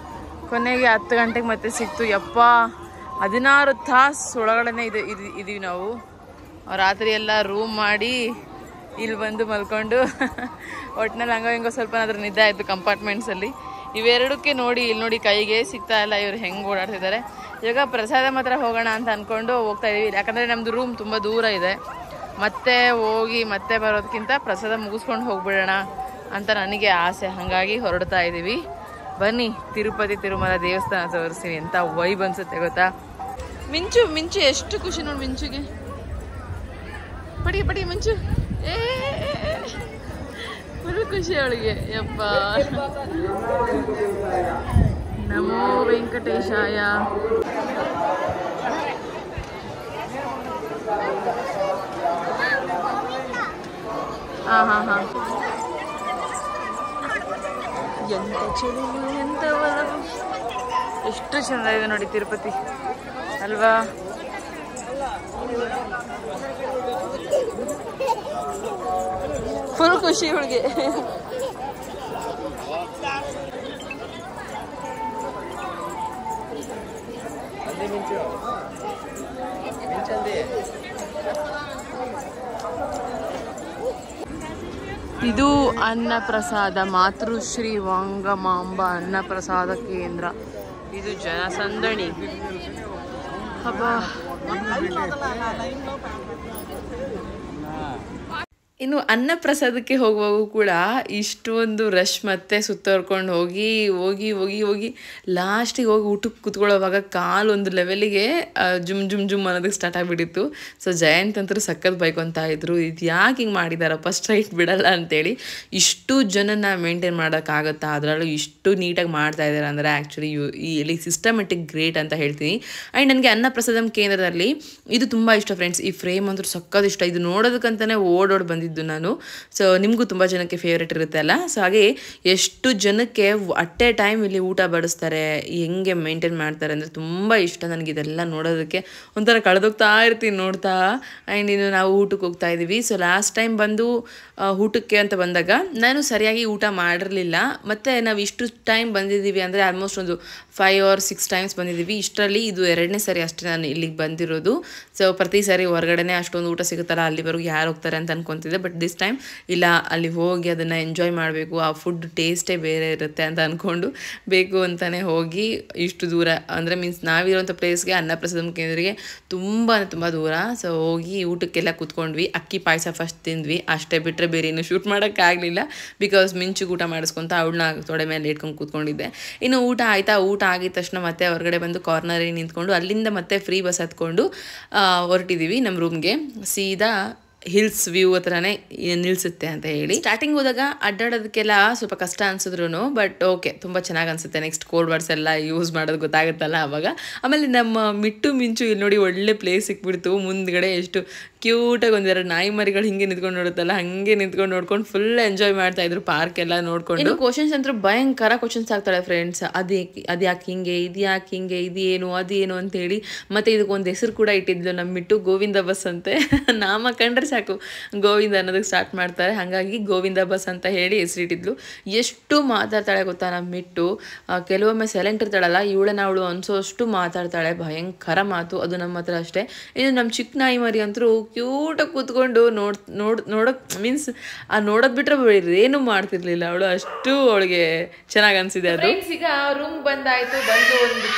ಕೊನೆಗೆ 10 ಗಂಟೆಗೆ ಮತ್ತೆ ಸಿಕ್ತು. 16 ತಾಸು ಒಳಗಡೆ ಇದೀವಿ ನಾವು. ರಾತ್ರಿ ಎಲ್ಲ ರೂಮ್ ಮಾಡಿ ಇಲ್ಲಿ ಬಂದು ಮಲ್ಕೊಂಡು ಒಟ್ಟಿನಲ್ಲಿ ಹಂಗೋ ಹಿಂಗೋ ಸ್ವಲ್ಪ ಅದ್ರ ನಿದ್ದೆ ಆಯಿತು ಕಂಪಾರ್ಟ್ಮೆಂಟ್ಸಲ್ಲಿ. ಇವೆರಡಕ್ಕೆ ನೋಡಿ ಇಲ್ಲಿ ನೋಡಿ ಕೈಗೆ ಸಿಗ್ತಾ ಇಲ್ಲ, ಇವ್ರು ಹೆಂಗೆ ಓಡಾಡ್ತಿದ್ದಾರೆ. ಇವಾಗ ಪ್ರಸಾದ ಮಾತ್ರ ಹೋಗೋಣ ಅಂತ ಅಂದ್ಕೊಂಡು ಹೋಗ್ತಾ ಇದೀವಿ. ಯಾಕಂದರೆ ನಮ್ಮದು ರೂಮ್ ತುಂಬ ದೂರ ಇದೆ. ಮತ್ತೆ ಹೋಗಿ ಮತ್ತೆ ಬರೋದಕ್ಕಿಂತ ಪ್ರಸಾದ ಮುಗಿಸ್ಕೊಂಡು ಹೋಗ್ಬಿಡೋಣ ಅಂತ ನನಗೆ ಆಸೆ. ಹಾಗಾಗಿ ಹೊರಡ್ತಾ ಇದ್ದೀವಿ. ಬನ್ನಿ, ತಿರುಪತಿ ತಿರುಮಲ ದೇವಸ್ಥಾನ ತೋರಿಸ್ತೀನಿ. ಎಂಥ ವೈಬ್ ಅನ್ಸುತ್ತೆ ಗೊತ್ತಾ. ಮಿಂಚು ಎಷ್ಟು ಖುಷಿ ನೋಡಿ ಮಿಂಚುಗೆ. ಪಡಿ ಮಿಂಚು ಫುಲ್ ಖುಷಿ ಅವಳಿಗೆ. ಯಪ್ಪ, ನಮೋ ವೆಂಕಟೇಶಾಯ. ಹಾ ಎಂತ ಚಳಿ, ಎಂತ ಒಲವು, ಎಷ್ಟು ಚಂದ ಇದೆ ನೋಡಿ ತಿರುಪತಿ ಅಲ್ವಾ. ಫುಲ್ ಖುಷಿ ಇವಳಿಗೆ. ಇದು ಅನ್ನಪ್ರಸಾದ, ಮಾತೃಶ್ರೀ ವಾಂಗಮಾಂಬ ಅನ್ನಪ್ರಸಾದ ಕೇಂದ್ರ. ಇದು ಜನಸಂದಣಿ. ಹಬ್ಬ. ಇನ್ನು ಅನ್ನಪ್ರಸಾದಕ್ಕೆ ಹೋಗುವಾಗೂ ಕೂಡ ಇಷ್ಟೊಂದು ರಶ್ ಮತ್ತೆ ಸುತ್ತರ್ಕೊಂಡು ಹೋಗಿ ಲಾಸ್ಟಿಗೆ ಹೋಗಿ ಊಟಕ್ಕೆ ಕೂತ್ಕೊಳ್ಳೋವಾಗ ಕಾಲು ಒಂದು ಲೆವೆಲಿಗೆ ಜುಮ್ ಅನ್ನೋದಕ್ಕೆ ಸ್ಟಾರ್ಟ್ ಆಗಿಬಿಟ್ಟಿತ್ತು. ಸೊ ಜಯಂತ್ ಅಂತರೂ ಸಖತ್ ಬೈಕೊತಾ ಇದ್ರು, ಇದು ಯಾಕೆ ಹಿಂಗೆ ಮಾಡಿದಾರಪ್ಪ, ಸ್ಟ್ರೈಟ್ ಬಿಡಲ್ಲ ಅಂತೇಳಿ. ಇಷ್ಟು ಜನನ ಮೇಂಟೈನ್ ಮಾಡೋಕ್ಕಾಗತ್ತಾ, ಅದರಲ್ಲೂ ಇಷ್ಟು ನೀಟಾಗಿ ಮಾಡ್ತಾ ಇದ್ದಾರೆ ಅಂದರೆ ಆ್ಯಕ್ಚುಲಿ ಇಲ್ಲಿ ಸಿಸ್ಟಮೆಟಿಕ್ ಗ್ರೇಟ್ ಅಂತ ಹೇಳ್ತೀನಿ. ಆ್ಯಂಡ್ ನನಗೆ ಅನ್ನಪ್ರಸಾದಂ ಕೇಂದ್ರದಲ್ಲಿ ಇದು ತುಂಬ ಇಷ್ಟ ಫ್ರೆಂಡ್ಸ್. ಈ ಫ್ರೇಮ್ ಅಂತೂ ಸಖತ್ ಇಷ್ಟ. ಇದು ನೋಡೋದಕ್ಕಂತಲೇ ಓಡೋಡಿ ಬಂದಿದ್ದು ನಾನು. ಸೊ ನಿಮಗೂ ತುಂಬ ಜನಕ್ಕೆ ಫೇವ್ರೇಟ್ ಇರುತ್ತೆ ಅಲ್ಲ. ಸೊ ಹಾಗೆ ಎಷ್ಟು ಜನಕ್ಕೆ ಅಟ್ ಎ ಟೈಮ್ ಇಲ್ಲಿ ಊಟ ಬಡಿಸ್ತಾರೆ, ಹೆಂಗೆ ಮೇಂಟೈನ್ ಮಾಡ್ತಾರೆ ಅಂದರೆ ತುಂಬ ಇಷ್ಟ ನನಗೆ. ಇದೆಲ್ಲ ನೋಡೋದಕ್ಕೆ ಒಂಥರ ಕಳೆದೋಗ್ತಾ ಇರ್ತೀನಿ ನೋಡ್ತಾ. ಆ್ಯಂಡ್ ಇನ್ನು ನಾವು ಊಟಕ್ಕೆ ಹೋಗ್ತಾ ಇದ್ದೀವಿ. ಸೊ ಲಾಸ್ಟ್ ಟೈಮ್ ಬಂದು ಊಟಕ್ಕೆ ಅಂತ ಬಂದಾಗ ನಾನು ಸರಿಯಾಗಿ ಊಟ ಮಾಡಿರಲಿಲ್ಲ. ಮತ್ತು ನಾವು ಇಷ್ಟು ಟೈಮ್ ಬಂದಿದ್ದೀವಿ ಅಂದರೆ ಆಲ್ಮೋಸ್ಟ್ ಒಂದು 5 or 6 ಟೈಮ್ಸ್ ಬಂದಿದ್ದೀವಿ. ಇಷ್ಟರಲ್ಲಿ ಇದು 2ನೇ ಸರಿ ಅಷ್ಟೇ ನಾನು ಇಲ್ಲಿಗೆ ಬಂದಿರೋದು. ಸೊ ಪ್ರತಿ ಸಾರಿ ಹೊರಗಡೆನೇ ಅಷ್ಟೊಂದು ಊಟ ಸಿಗುತ್ತಲ್ಲ, ಅಲ್ಲಿವರೆಗೂ ಯಾರು ಹೋಗ್ತಾರೆ ಅಂತ ಅನ್ಕೊತಿದ್ದೆ. ಬಟ್ ದಿಸ್ ಟೈಮ್ ಇಲ್ಲ, ಅಲ್ಲಿ ಹೋಗಿ ಅದನ್ನು ಎಂಜಾಯ್ ಮಾಡಬೇಕು, ಆ ಫುಡ್ ಟೇಸ್ಟೇ ಬೇರೆ ಇರುತ್ತೆ ಅಂತ ಅಂದ್ಕೊಂಡು ಬೇಕು ಅಂತಲೇ ಹೋಗಿ ಇಷ್ಟು ದೂರ ಅಂದರೆ ಮೀನ್ಸ್ ನಾವಿರೋಂಥ ಪ್ಲೇಸ್ಗೆ ಅನ್ನಪ್ರಸಾದಂ ಕೇಂದ್ರಕ್ಕೆ ತುಂಬ ದೂರ. ಸೊ ಹೋಗಿ ಊಟಕ್ಕೆಲ್ಲ ಕೂತ್ಕೊಂಡ್ವಿ. ಅಕ್ಕಿ ಪಾಯಸ ಫಸ್ಟ್ ತಿಂದ್ವಿ, ಅಷ್ಟೇ ಬಿಟ್ಟರೆ ಬೇರೆ ಇನ್ನೂ ಶೂಟ್ ಮಾಡೋಕ್ಕಾಗಲಿಲ್ಲ. ಬಿಕಾಸ್ ಮಿಂಚುಗೆ ಊಟ ಮಾಡಿಸ್ಕೊಂತ ಅವಳನ್ನ ತೊಡೆ ಮೇಲೆ ಇಟ್ಕೊಂಡು ಕೂತ್ಕೊಂಡಿದ್ದೆ. ಇನ್ನು ಊಟ ಆಯಿತಾ, ಊಟ ಆಗಿದ ತಕ್ಷಣ ಮತ್ತೆ ಹೊರಗಡೆ ಬಂದು ಕಾರ್ನರಿಗೆ ನಿಂತ್ಕೊಂಡು ಅಲ್ಲಿಂದ ಮತ್ತೆ ಫ್ರೀ ಬಸ್ ಹತ್ಕೊಂಡು ಹೊರಟಿದ್ದೀವಿ ನಮ್ಮ ರೂಮ್ಗೆ. ಸೀದಾ ಹಿಲ್ಸ್ ವ್ಯೂ ಹತ್ರನೇ ನಿಲ್ಲಿಸುತ್ತೆ ಅಂತ ಹೇಳಿ. ಸ್ಟಾರ್ಟಿಂಗ್ ಹೋದಾಗ ಅಡ್ಡಾಡೋದಕ್ಕೆಲ್ಲ ಸ್ವಲ್ಪ ಕಷ್ಟ ಅನ್ಸಿದ್ರು, ಬಟ್ ಓಕೆ ತುಂಬ ಚೆನ್ನಾಗಿ ಅನಿಸುತ್ತೆ. ನೆಕ್ಸ್ಟ್ ಕೋಡ್ ವರ್ಡ್ಸ್ ಎಲ್ಲ ಯೂಸ್ ಮಾಡೋದು ಗೊತ್ತಾಗುತ್ತಲ್ಲ ಆವಾಗ. ಆಮೇಲೆ ನಮ್ಮ ಮಿಂಚು ಇಲ್ಲಿ ನೋಡಿ ಒಳ್ಳೆ ಪ್ಲೇಸ್ ಸಿಕ್ಬಿಡ್ತು. ಮುಂದ್ಗಡೆ ಎಷ್ಟು ಕ್ಯೂಟಾಗಿ ಒಂದೆರಡು ನಾಯಿ ಮರಿಗಳು ಹಿಂಗೆ ನಿಂತ್ಕೊಂಡು ನೋಡುತ್ತಲ್ಲ, ಹಾಗೆ ನಿಂತ್ಕೊಂಡು ನೋಡ್ಕೊಂಡು ಫುಲ್ ಎಂಜಾಯ್ ಮಾಡ್ತಾ ಇದ್ರು ಪಾರ್ಕ್ ಎಲ್ಲ ನೋಡ್ಕೊಂಡು. ಕ್ವಶನ್ಸ್ ಅಂತೂ ಭಯಂಕರ ಕ್ವಶನ್ಸ್ ಆಗ್ತಾಳೆ ಫ್ರೆಂಡ್ಸ್. ಅದ್ಯಾಕೆ ಹಿಂಗೆ, ಇದು ಯಾಕೆ ಹಿಂಗೆ, ಇದೇನು ಅಂತ ಹೇಳಿ. ಮತ್ತೆ ಇದಕ್ಕೊಂದು ಹೆಸರು ಕೂಡ ಇಟ್ಟಿದ್ಲು ನಮ್ಮ ಗೋವಿಂದ ಬಸ್ ಅಂತೆ. ನಾಮ ಕಂಡ್ರೆ ಸಾಕು ಗೋವಿಂದ ಅನ್ನೋದಕ್ಕೆ ಸ್ಟಾರ್ಟ್ ಮಾಡ್ತಾರೆ. ಹಾಗಾಗಿ ಗೋವಿಂದ ಬಸ್ ಅಂತ ಹೇಳಿ ಹೆಸರಿಟ್ಟಿದ್ಲು. ಎಷ್ಟು ಮಾತಾಡ್ತಾಳೆ ಗೊತ್ತಾ ನಮ್ಮ ಮಿಟ್ಟು. ಕೆಲವೊಮ್ಮೆ ಸೈಲೆಂಟ್ ಇರ್ತಾಳಲ್ಲ, ಅವಳು ಅನ್ಸೋಷ್ಟು ಮಾತಾಡ್ತಾಳೆ, ಭಯಂಕರ ಮಾತು. ಅದು ನಮ್ಮ ಹತ್ರ ಅಷ್ಟೇ. ಇನ್ನು ನಮ್ಮ ಚಿಕ್ಕ ನಾಯಿ ಮರಿ ಅಂತೂ ಕ್ಯೂಟಾಗಿ ಕೂತ್ಕೊಂಡು ನೋಡೋಕೆ ಮೀನ್ಸ್ ನೋಡೋದು ಬಿಟ್ಟರೆ ಏನು ಮಾಡ್ತಿರ್ಲಿಲ್ಲ ಅವಳು, ಅಷ್ಟು ಅವಳಿಗೆ ಚೆನ್ನಾಗಿ ಅನಿಸಿದೆ ಅದು. ಈಗ ರೂಮ್ ಬಂದಾಯಿತು. ಬಂದು ಒಂದು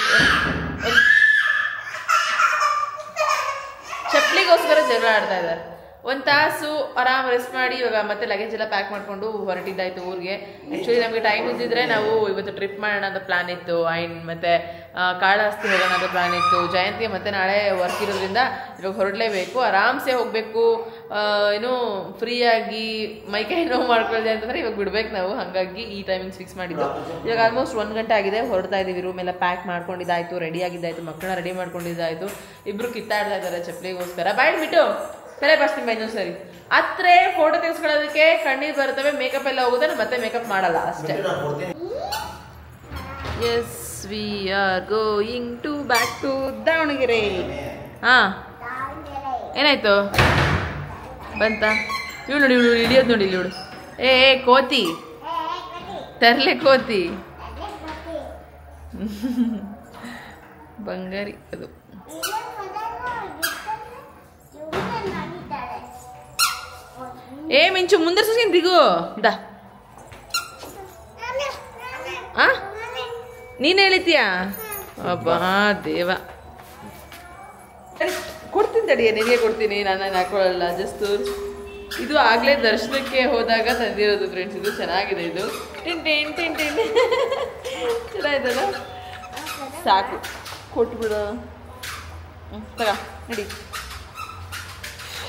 ಚಪ್ಪಲಿಗೋಸ್ಕರ ಜಗಳ ಆಡ್ತಾ ಇದ್ದಾರೆ. ಒಂದು ತಾಸು ಆರಾಮ್ ರೆಸ್ಟ್ ಮಾಡಿ ಇವಾಗ ಮತ್ತೆ ಲಗೇಜ್ ಎಲ್ಲ ಪ್ಯಾಕ್ ಮಾಡಿಕೊಂಡು ಹೊರಟಿದ್ದಾಯ್ತು ಊರಿಗೆ. ಆ್ಯಕ್ಚುಲಿ ನಮಗೆ ಟೈಮ್ ಇದ್ದಿದ್ರೆ ನಾವು ಇವತ್ತು ಟ್ರಿಪ್ ಮಾಡೋಣ ಅಂತ ಪ್ಲಾನ್ ಇತ್ತು. ಆ್ಯಂಡ್ ಮತ್ತೆ ಕಾಳಹಸ್ತಿ ಹೋಗೋಣ ಅಂತ ಪ್ಲಾನ್ ಇತ್ತು. ಜಯಂತಿಗೆ ಮತ್ತೆ ನಾಳೆ ವರ್ಕ್ ಇರೋದ್ರಿಂದ ಇವಾಗ ಹೊರಡಲೇಬೇಕು, ಆರಾಮ್ಸೆ ಹೋಗಬೇಕು. ಏನು ಫ್ರೀಯಾಗಿ ಮೈಕೈ ನೋವು ಮಾಡ್ಕೊಳ್ದೆ ಅಂತಂದರೆ ಇವಾಗ ಬಿಡ್ಬೇಕು ನಾವು. ಹಾಗಾಗಿ ಈ ಟೈಮಿಂಗ್ಸ್ ಫಿಕ್ಸ್ ಮಾಡಿದ್ದು. ಇವಾಗ ಆಲ್ಮೋಸ್ಟ್ 1 ಗಂಟೆ ಆಗಿದೆ, ಹೊರಡ್ತಾ ಇದ್ದೀವಿ. ರೂಮ್ ಎಲ್ಲ ಪ್ಯಾಕ್ ಮಾಡ್ಕೊಂಡಿದ್ದಾಯಿತು, ರೆಡಿ ಆಗಿದ್ದಾಯಿತು, ಮಕ್ಕಳನ್ನ ರೆಡಿ ಮಾಡ್ಕೊಂಡಿದ್ದಾಯಿತು. ಇಬ್ಬರು ಕಿತ್ತಾಡ್ತಾ ಇದ್ದಾರೆ ಚಪ್ಪಲಿಗೋಸ್ಕರ. ಬಾಯ್ ಬಿಟ್ಟು ತಲೆ ಬರ್ಸ್ತೀನಿ ಇನ್ನೊಂದು ಸರಿ. ಹತ್ರ ಫೋಟೋ ತೆಗೆಸ್ಕೊಳ್ಳೋದಕ್ಕೆ ಕಣ್ಣೀರು ಬರ್ತವೆ, ಮೇಕಪ್ ಎಲ್ಲ ಹೋಗೋದ್ರೆ ಮತ್ತೆ ಮೇಕಪ್ ಮಾಡಲ್ಲ ಅಷ್ಟೇ. Yes we are going to back to Davanagere. ಹಾಂ ಏನಾಯ್ತು ಬಂತ? ಇವಳು ನೋಡಿ, ಇವಳು ಇಳಿಯೋದು ನೋಡಿ, ಇವಳು ಏ ಕೋತಿ, ತರ್ಲೆ ಕೋತಿ ಬಂಗಾರಿ ಅದು. ಏ ಮಿಂಚು ಮುಂದೆ ಸುಸ್ಕಿನ್ ದಿಗು ದಾ. ನೀನು ಹೇಳಿತೀಯಾ? ಅಬ್ಬಾ ದೇವ, ಕೊಡ್ತೀನಿ ತಡಿಯ, ನಿನಗೆ ಕೊಡ್ತೀನಿ, ನಾನು ಹಾಕೊಳ್ಳಲ್ಲ. ಜಸ್ಟ್ ಇದು ಆಗಲೇ ದರ್ಶನಕ್ಕೆ ಹೋದಾಗ ತಂದಿರೋದು ಫ್ರೆಂಡ್ಸ್. ಇದು ಚೆನ್ನಾಗಿದೆ. ಇದು ಟಿನ್ ಟಿನ್ ಟಿನ್ ಟಿನ್ ಚೆನ್ನಾಗಿದಲ್ಲ. ಸಾಕು ಕೊಟ್ಬಿಡು. ತಗ ನಡಿ.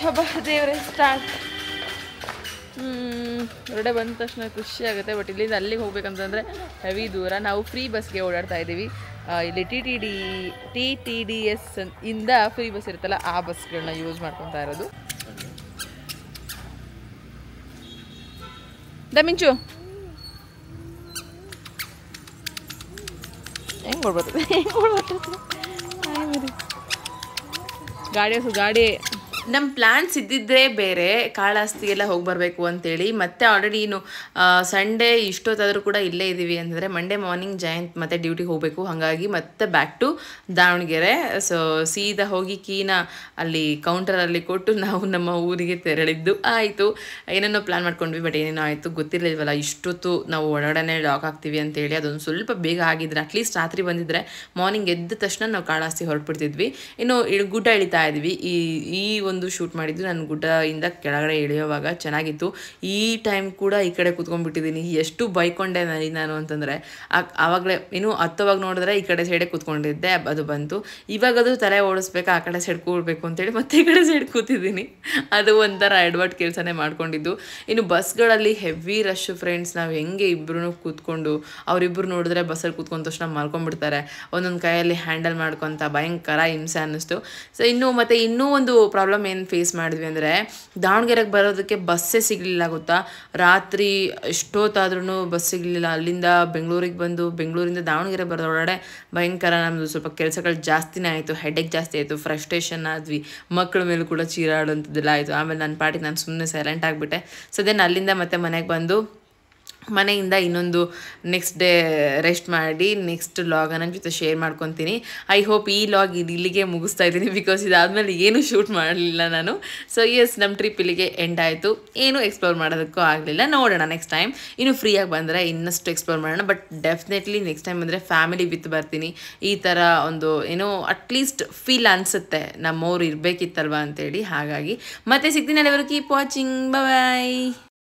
ಹಬ್ಬ ದೇವ್ರೆ ಸ್ಟಾರ್ಟ್. ಹೊರಡೆ ಬಂದ ತಕ್ಷಣ ಖುಷಿ ಆಗುತ್ತೆ. ಬಟ್ ಇಲ್ಲಿಂದ ಅಲ್ಲಿಗೆ ಹೋಗ್ಬೇಕಂತಂದರೆ ಹೆವಿ ದೂರ. ನಾವು ಫ್ರೀ ಬಸ್ಗೆ ಓಡಾಡ್ತಾ ಇದ್ದೀವಿ. ಇಲ್ಲಿ TTDS ಇಂದ ಫ್ರೀ ಬಸ್ ಇರುತ್ತಲ್ಲ, ಆ ಬಸ್ಗಳನ್ನ ಯೂಸ್ ಮಾಡ್ಕೊತಾ ಇರೋದು. ಮಿಂಚು ಹೆಂಗೆ ಕೊಡ್ಬರ್ತದೆ, ಗಾಡಿ. ನಮ್ಮ ಪ್ಲ್ಯಾನ್ಸ್ ಇದ್ದಿದ್ದರೆ ಬೇರೆ, ಕಾಳಹಸ್ತಿಗೆಲ್ಲ ಹೋಗಿ ಬರಬೇಕು ಅಂತೇಳಿ. ಮತ್ತೆ ಆಲ್ರೆಡಿ ಇನ್ನು ಸಂಡೇ ಇಷ್ಟೊತ್ತಾದರೂ ಕೂಡ ಇಲ್ಲೇ ಇದ್ದೀವಿ ಅಂತಂದರೆ ಮಂಡೇ ಮಾರ್ನಿಂಗ್ ಜಯಂತ್ ಮತ್ತೆ ಡ್ಯೂಟಿಗೆ ಹೋಗಬೇಕು. ಹಾಗಾಗಿ ಮತ್ತೆ ಬ್ಯಾಕ್ ಟು ದಾವಣಗೆರೆ. ಸೊ ಸೀದಾ ಹೋಗಿ ಕೀನ ಅಲ್ಲಿ ಕೌಂಟರಲ್ಲಿ ಕೊಟ್ಟು ನಾವು ನಮ್ಮ ಊರಿಗೆ ತೆರಳಿದ್ದು ಆಯಿತು. ಏನೇನೋ ಪ್ಲ್ಯಾನ್ ಮಾಡ್ಕೊಂಡ್ವಿ, ಬಟ್ ಏನೇನೋ ಆಯಿತು ಗೊತ್ತಿರಲಿಲ್ವಲ್ಲ ಇಷ್ಟೊತ್ತು ನಾವು ಒಳಗಡೆ ಲಾಕ್ ಆಗ್ತೀವಿ ಅಂತೇಳಿ. ಅದೊಂದು ಸ್ವಲ್ಪ ಬೇಗ ಆಗಿದ್ರೆ, ಅಟ್ಲೀಸ್ಟ್ ರಾತ್ರಿ ಬಂದಿದ್ದರೆ ಮಾರ್ನಿಂಗ್ ಎದ್ದ ತಕ್ಷಣ ನಾವು ಕಾಳಹಸ್ತಿ ಹೊರಟ್ಬಿಡ್ತಿದ್ವಿ. ಇನ್ನು ಗುಡ್ಡ ಇಳಿತಾ ಇದ್ವಿ. ಈ ಒಂದು ಶೂಟ್ ಮಾಡಿದ್ದು ನಾನು ಗುಡ್ಡದಿಂದ ಕೆಳಗಡೆ ಇಳಿಯೋವಾಗ ಚೆನ್ನಾಗಿತ್ತು. ಈ ಟೈಮ್ ಕೂಡ ಈ ಕಡೆ ಕೂತ್ಕೊಂಡ್ಬಿಟ್ಟಿದ್ದೀನಿ. ಎಷ್ಟು ಬೈಕೊಂಡೆ ನಾನು ಅಂತಂದರೆ, ಆವಾಗಲೇ ಇನ್ನು ಹತ್ತವಾಗ ನೋಡಿದ್ರೆ ಈ ಕಡೆ ಸೈಡೇ ಕೂತ್ಕೊಂಡಿದ್ದೆ, ಅದು ಬಂತು. ಇವಾಗ ಅದು ತಲೆ ಓಡಿಸ್ಬೇಕು, ಆ ಕಡೆ ಸೈಡ್ ಕೂಡಬೇಕು ಅಂತೇಳಿ ಮತ್ತೆ ಈ ಕಡೆ ಸೈಡ್ ಕೂತಿದ್ದೀನಿ. ಅದು ಒಂಥರ ಎಡ್ವರ್ಟ್ ಕೆಲಸನೇ ಮಾಡ್ಕೊಂಡಿದ್ದು. ಇನ್ನು ಬಸ್ಗಳಲ್ಲಿ ಹೆವಿ ರಶ್ ಫ್ರೆಂಡ್ಸ್. ನಾವು ಹೆಂಗೆ ಇಬ್ಬರೂ ಕೂತ್ಕೊಂಡು, ಅವರಿಬ್ಬರು ನೋಡಿದ್ರೆ ಬಸ್ಸಲ್ಲಿ ಕೂತ್ಕೊಂಡ ತಕ್ಷಣ ಮಲ್ಕೊಂಡ್ಬಿಡ್ತಾರೆ. ಒಂದೊಂದು ಕೈಯಲ್ಲಿ ಹ್ಯಾಂಡಲ್ ಮಾಡ್ಕೊತ ಭಯಂಕರ ಹಿಂಸೆ ಅನ್ನಿಸ್ತು. ಸೊ ಇನ್ನೂ ಒಂದು ಪ್ರಾಬ್ಲಮ್ ಏನು ಫೇಸ್ ಮಾಡಿದ್ವಿ ಅಂದರೆ, ದಾವಣಗೆರೆಗೆ ಬರೋದಕ್ಕೆ ಬಸ್ಸೇ ಸಿಗಲಿಲ್ಲ ಗೊತ್ತಾ. ರಾತ್ರಿ ಎಷ್ಟೊತ್ತಾದ್ರೂ ಬಸ್ ಸಿಗಲಿಲ್ಲ. ಅಲ್ಲಿಂದ ಬೆಂಗಳೂರಿಗೆ ಬಂದು ಬೆಂಗಳೂರಿಂದ ದಾವಣಗೆರೆ ಬರೋದೊಳಗಡೆ ಭಯಂಕರ ನಮ್ಮದು ಸ್ವಲ್ಪ ಕೆಲಸಗಳು ಜಾಸ್ತಿನೇ ಆಯಿತು. ಹೆಡ್ಏಕ್ ಜಾಸ್ತಿ ಆಯಿತು, ಫ್ರಸ್ಟ್ರೇಷನ್ ಆದ್ವಿ, ಮಕ್ಕಳ ಮೇಲೂ ಕೂಡ ಚೀರಾಡೋಂಥದ್ದೆಲ್ಲ ಆಯಿತು. ಆಮೇಲೆ ನನ್ನ ಪಾಟಿಗೆ ನಾನು ಸುಮ್ಮನೆ ಸೈಲೆಂಟ್ ಆಗಿಬಿಟ್ಟೆ. ಸೊ ದೆನ್ ಅಲ್ಲಿಂದ ಮತ್ತೆ ಮನೆಗೆ ಬಂದು ಮನೆಯಿಂದ ಇನ್ನೊಂದು ನೆಕ್ಸ್ಟ್ ಡೇ ರೆಸ್ಟ್ ಮಾಡಿ ನೆಕ್ಸ್ಟ್ ಲಾಗ್ ನನ್ನ ಜೊತೆ ಶೇರ್ ಮಾಡ್ಕೊತೀನಿ. ಐ ಹೋಪ್ ಈ ಲಾಗ್ ಇಲ್ಲಿಗೆ ಮುಗಿಸ್ತಾ ಇದ್ದೀನಿ, ಬಿಕಾಸ್ ಇದಾದಮೇಲೆ ಏನೂ ಶೂಟ್ ಮಾಡಲಿಲ್ಲ ನಾನು. ಸೊ ಎಸ್, ನಮ್ಮ ಟ್ರಿಪ್ ಇಲ್ಲಿಗೆ ಎಂಡ್ ಆಯಿತು. ಏನೂ ಎಕ್ಸ್ಪ್ಲೋರ್ ಮಾಡೋದಕ್ಕೂ ಆಗಲಿಲ್ಲ. ನೋಡೋಣ ನೆಕ್ಸ್ಟ್ ಟೈಮ್ ಇನ್ನು ಫ್ರೀಯಾಗಿ ಬಂದರೆ ಇನ್ನಷ್ಟು ಎಕ್ಸ್ಪ್ಲೋರ್ ಮಾಡೋಣ. ಬಟ್ ಡೆಫಿನೆಟ್ಲಿ ನೆಕ್ಸ್ಟ್ ಟೈಮ್ ಬಂದರೆ ಫ್ಯಾಮಿಲಿ ವಿತ್ ಬರ್ತೀನಿ. ಈ ಥರ ಒಂದು ಏನೋ ಅಟ್ಲೀಸ್ಟ್ ಫೀಲ್ ಅನಿಸುತ್ತೆ, ನಮ್ಮವ್ರು ಇರಬೇಕಿತ್ತಲ್ವ ಅಂತೇಳಿ. ಹಾಗಾಗಿ ಮತ್ತೆ ಸಿಗ್ತೀನಿ. ಎಲ್ಲರೂ ಕೀಪ್ ವಾಚಿಂಗ್, ಬಾಯ್.